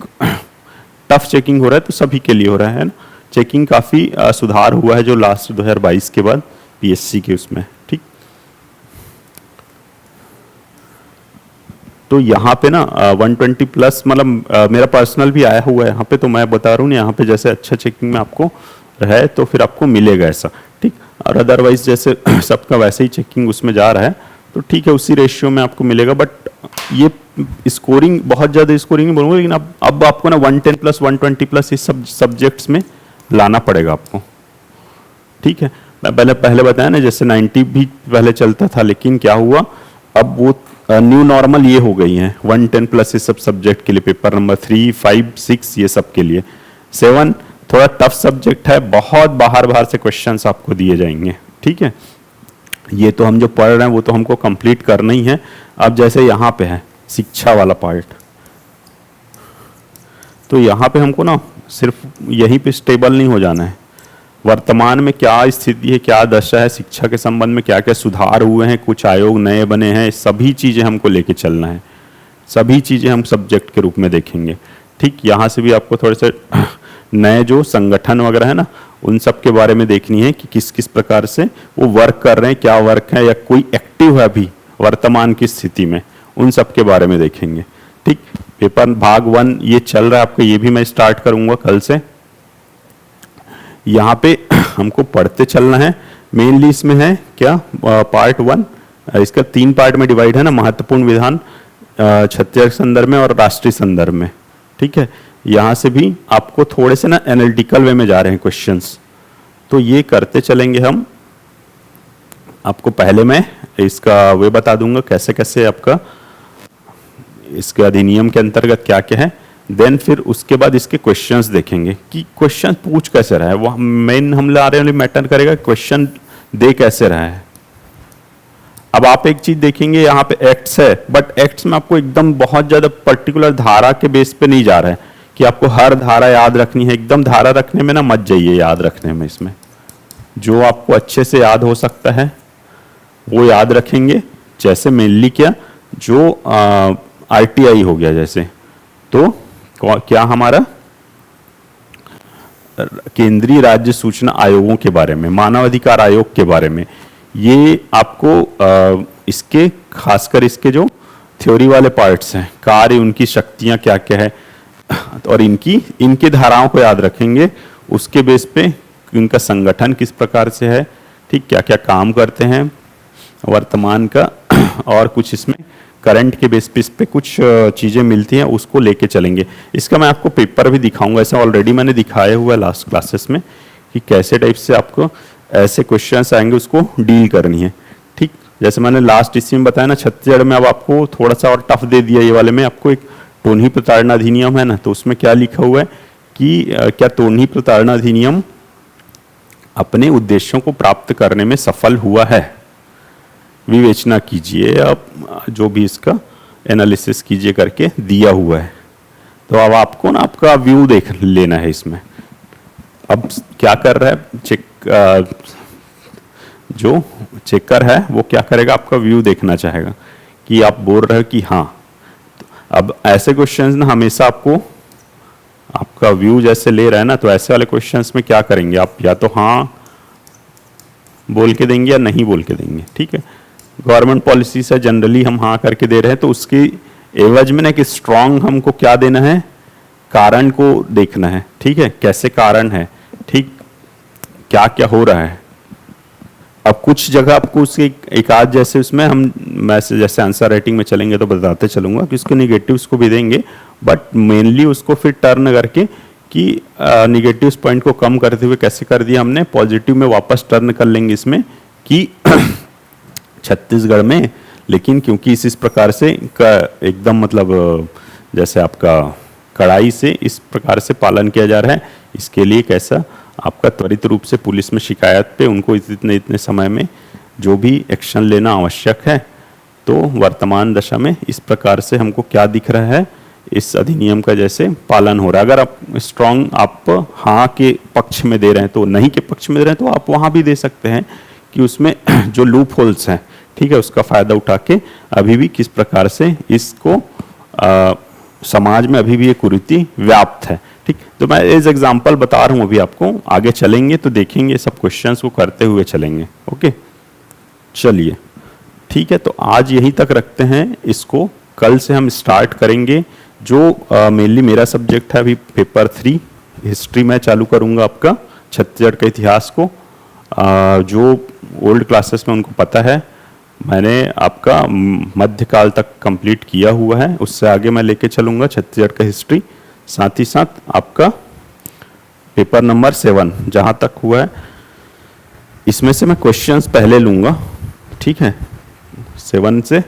[SPEAKER 1] टफ चेकिंग हो रहा है तो सभी के लिए हो रहा है ना, चेकिंग काफ़ी सुधार हुआ है जो लास्ट 2022 के बाद पीएससी के उसमें, ठीक। तो यहाँ पे ना 120 प्लस मतलब मेरा पर्सनल भी आया हुआ है यहाँ पे, तो मैं बता रहा हूँ यहाँ पे जैसे अच्छा चेकिंग में आपको रहे तो फिर आपको मिलेगा ऐसा, ठीक। और अदरवाइज जैसे सबका वैसे ही चेकिंग उसमें जा रहा है तो ठीक है, उसी रेशियो में आपको मिलेगा। बट ये स्कोरिंग बहुत ज़्यादा स्कोरिंग नहीं बोलूँगा, लेकिन अब आपको ना 110 प्लस 120 प्लस इस सब सब्जेक्ट्स में लाना पड़ेगा आपको, ठीक है। मैं पहले बताया ना जैसे 90 भी पहले चलता था, लेकिन क्या हुआ अब वो न्यू नॉर्मल ये हो गई है 110 प्लस इस सब सब्जेक्ट के लिए, पेपर नंबर 3, 5, 6 ये सब के लिए। 7 थोड़ा टफ सब्जेक्ट है, बहुत बाहर से क्वेश्चंस आपको दिए जाएंगे, ठीक है। ये तो हम जो पढ़ रहे हैं वो तो हमको कंप्लीट करना ही है। अब जैसे यहाँ पे है शिक्षा वाला पार्ट, तो यहाँ पे हमको ना सिर्फ यहीं पे स्टेबल नहीं हो जाना है, वर्तमान में क्या स्थिति है, क्या दशा है शिक्षा के संबंध में, क्या क्या सुधार हुए हैं, कुछ आयोग नए बने हैं, सभी चीज़ें हमको लेके चलना है, सभी चीज़ें हम सब्जेक्ट के रूप में देखेंगे, ठीक। यहाँ से भी आपको थोड़े से नए जो संगठन वगैरह है ना उन सब के बारे में देखनी है कि किस किस प्रकार से वो वर्क कर रहे हैं, क्या वर्क है या कोई एक्टिव है अभी वर्तमान की स्थिति में, उन सब के बारे में देखेंगे। ठीक, पेपर भाग 1 ये चल रहा है आपका, ये भी मैं स्टार्ट करूंगा कल से। यहाँ पे हमको पढ़ते चलना है। मेनली इसमें है क्या, पार्ट 1 इसका 3 पार्ट में डिवाइड है ना, महत्वपूर्ण विधान छत्तीसगढ़ के संदर्भ में और राष्ट्रीय संदर्भ में। ठीक है, यहाँ से भी आपको थोड़े से ना एनालिटिकल वे में जा रहे हैं क्वेश्चंस, तो ये करते चलेंगे हम। आपको पहले मैं इसका वे बता दूंगा कैसे कैसे आपका इसके अधिनियम के अंतर्गत क्या क्या है, देन फिर उसके बाद इसके क्वेश्चंस देखेंगे कि क्वेश्चन पूछ कैसे रहा है। वो मेन हम ला रहे हैं मैटर करेगा क्वेश्चन दे कैसे रहा है। अब आप एक चीज देखेंगे, यहाँ पे एक्ट्स है, बट एक्ट्स में आपको एकदम बहुत ज्यादा पर्टिकुलर धारा के बेस पे नहीं जा रहा है कि आपको हर धारा याद रखनी है। एकदम धारा रखने में ना मत जाइए, याद रखने में इसमें जो आपको अच्छे से याद हो सकता है वो याद रखेंगे। जैसे मेनली क्या, जो आरटीआई हो गया जैसे, तो क्या हमारा केंद्रीय राज्य सूचना आयोगों के बारे में, मानव अधिकार आयोग के बारे में, ये आपको इसके खासकर इसके जो थ्योरी वाले पार्ट्स हैं, कार्य उनकी शक्तियां क्या क्या है और इनकी धाराओं को याद रखेंगे। उसके बेस पे इनका संगठन किस प्रकार से है, ठीक, क्या क्या काम करते हैं वर्तमान का, और कुछ इसमें करंट के बेस पे इस पे कुछ चीज़ें मिलती हैं, उसको लेके चलेंगे। इसका मैं आपको पेपर भी दिखाऊंगा, ऐसे ऑलरेडी मैंने दिखाया हुआ है लास्ट क्लासेस में कि कैसे टाइप से आपको ऐसे क्वेश्चंस आएंगे उसको डील करनी है। ठीक, जैसे मैंने लास्ट इसी में बताया ना, छत्तीसगढ़ में अब आपको थोड़ा सा और टफ दे दिया ये वाले में। आपको एक टोनी प्रताड़ना अधिनियम है ना, तो उसमें क्या लिखा हुआ है कि क्या टोनी प्रताड़ना अधिनियम अपने उद्देश्यों को प्राप्त करने में सफल हुआ है, विवेचना कीजिए, अब जो भी इसका एनालिसिस कीजिए करके दिया हुआ है। तो अब आपको ना आपका व्यू देख लेना है इसमें। अब क्या कर रहा है चेक, जो चेकर है वो क्या करेगा, आपका व्यू देखना चाहेगा कि आप बोल रहे हो कि हाँ। तो अब ऐसे क्वेश्चंस ना हमेशा आपको आपका व्यू जैसे ले रहा है ना, तो ऐसे वाले क्वेश्चंस में क्या करेंगे आप, या तो हाँ बोल के देंगे या नहीं बोल के देंगे। ठीक है, गवर्नमेंट पॉलिसी से जनरली हम हाँ करके दे रहे हैं, तो उसकी एवज में ना कि स्ट्रांग हमको क्या देना है, कारण को देखना है। ठीक है, कैसे कारण है, ठीक, क्या क्या हो रहा है। अब कुछ जगह आपको उसके एक आध जैसे उसमें हम मैं जैसे आंसर राइटिंग में चलेंगे तो बताते चलूंगा कि उसके निगेटिव्स को भी देंगे, बट मेनली उसको फिर टर्न करके कि निगेटिव्स पॉइंट को कम करते हुए कैसे कर दिया हमने, पॉजिटिव में वापस टर्न कर लेंगे इसमें कि छत्तीसगढ़ में, लेकिन क्योंकि इस प्रकार से एकदम मतलब जैसे आपका कड़ाई से इस प्रकार से पालन किया जा रहा है, इसके लिए कैसा आपका त्वरित रूप से पुलिस में शिकायत पे उनको इतने इतने समय में जो भी एक्शन लेना आवश्यक है। तो वर्तमान दशा में इस प्रकार से हमको क्या दिख रहा है, इस अधिनियम का जैसे पालन हो रहा है। अगर आप स्ट्रांग आप हाँ के पक्ष में दे रहे हैं तो नहीं के पक्ष में दे रहे हैं, तो आप वहाँ भी दे सकते हैं कि उसमें जो लूप होल्स हैं, ठीक है, उसका फायदा उठा के अभी भी किस प्रकार से इसको समाज में अभी भी ये कुरीति व्याप्त है। ठीक, तो मैं एज एग्जांपल बता रहा हूँ अभी आपको, आगे चलेंगे तो देखेंगे सब क्वेश्चंस को करते हुए चलेंगे। ओके, चलिए ठीक है, तो आज यहीं तक रखते हैं इसको, कल से हम स्टार्ट करेंगे जो मेनली मेरा सब्जेक्ट है अभी पेपर 3 हिस्ट्री में चालू करूँगा आपका छत्तीसगढ़ के इतिहास को। जो ओल्ड क्लासेस में उनको पता है मैंने आपका मध्यकाल तक कंप्लीट किया हुआ है, उससे आगे मैं लेके चलूँगा छत्तीसगढ़ का हिस्ट्री, साथ ही साथ आपका पेपर नंबर 7 जहाँ तक हुआ है इसमें से मैं क्वेश्चंस पहले लूँगा। ठीक है, 7 से,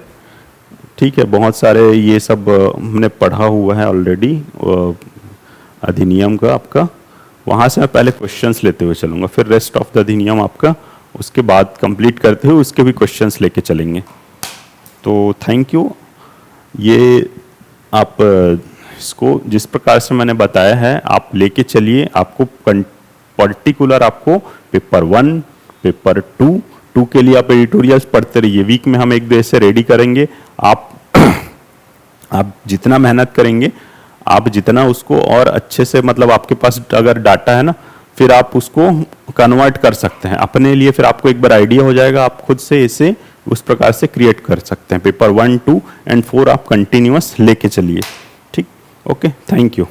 [SPEAKER 1] ठीक है, बहुत सारे ये सब हमने पढ़ा हुआ है ऑलरेडी अधिनियम का आपका, वहाँ से मैं पहले क्वेश्चंस लेते हुए चलूँगा, फिर रेस्ट ऑफ द अधिनियम आपका उसके बाद कंप्लीट करते हुए उसके भी क्वेश्चंस लेके चलेंगे। तो थैंक यू। ये आप इसको जिस प्रकार से मैंने बताया है आप लेके चलिए, आपको पर्टिकुलर आपको पेपर 1 पेपर 2 के लिए आप एडिटोरियल्स पढ़ते रहिए। वीक में हम एक दो ऐसे रेडी करेंगे, आप जितना मेहनत करेंगे, आप जितना उसको और अच्छे से, मतलब आपके पास अगर डाटा है ना, फिर आप उसको कन्वर्ट कर सकते हैं अपने लिए, फिर आपको एक बार आइडिया हो जाएगा, आप खुद से इसे उस प्रकार से क्रिएट कर सकते हैं। पेपर 1, 2 एंड 4 आप कंटिन्यूअस लेके चलिए। ठीक, ओके, थैंक यू।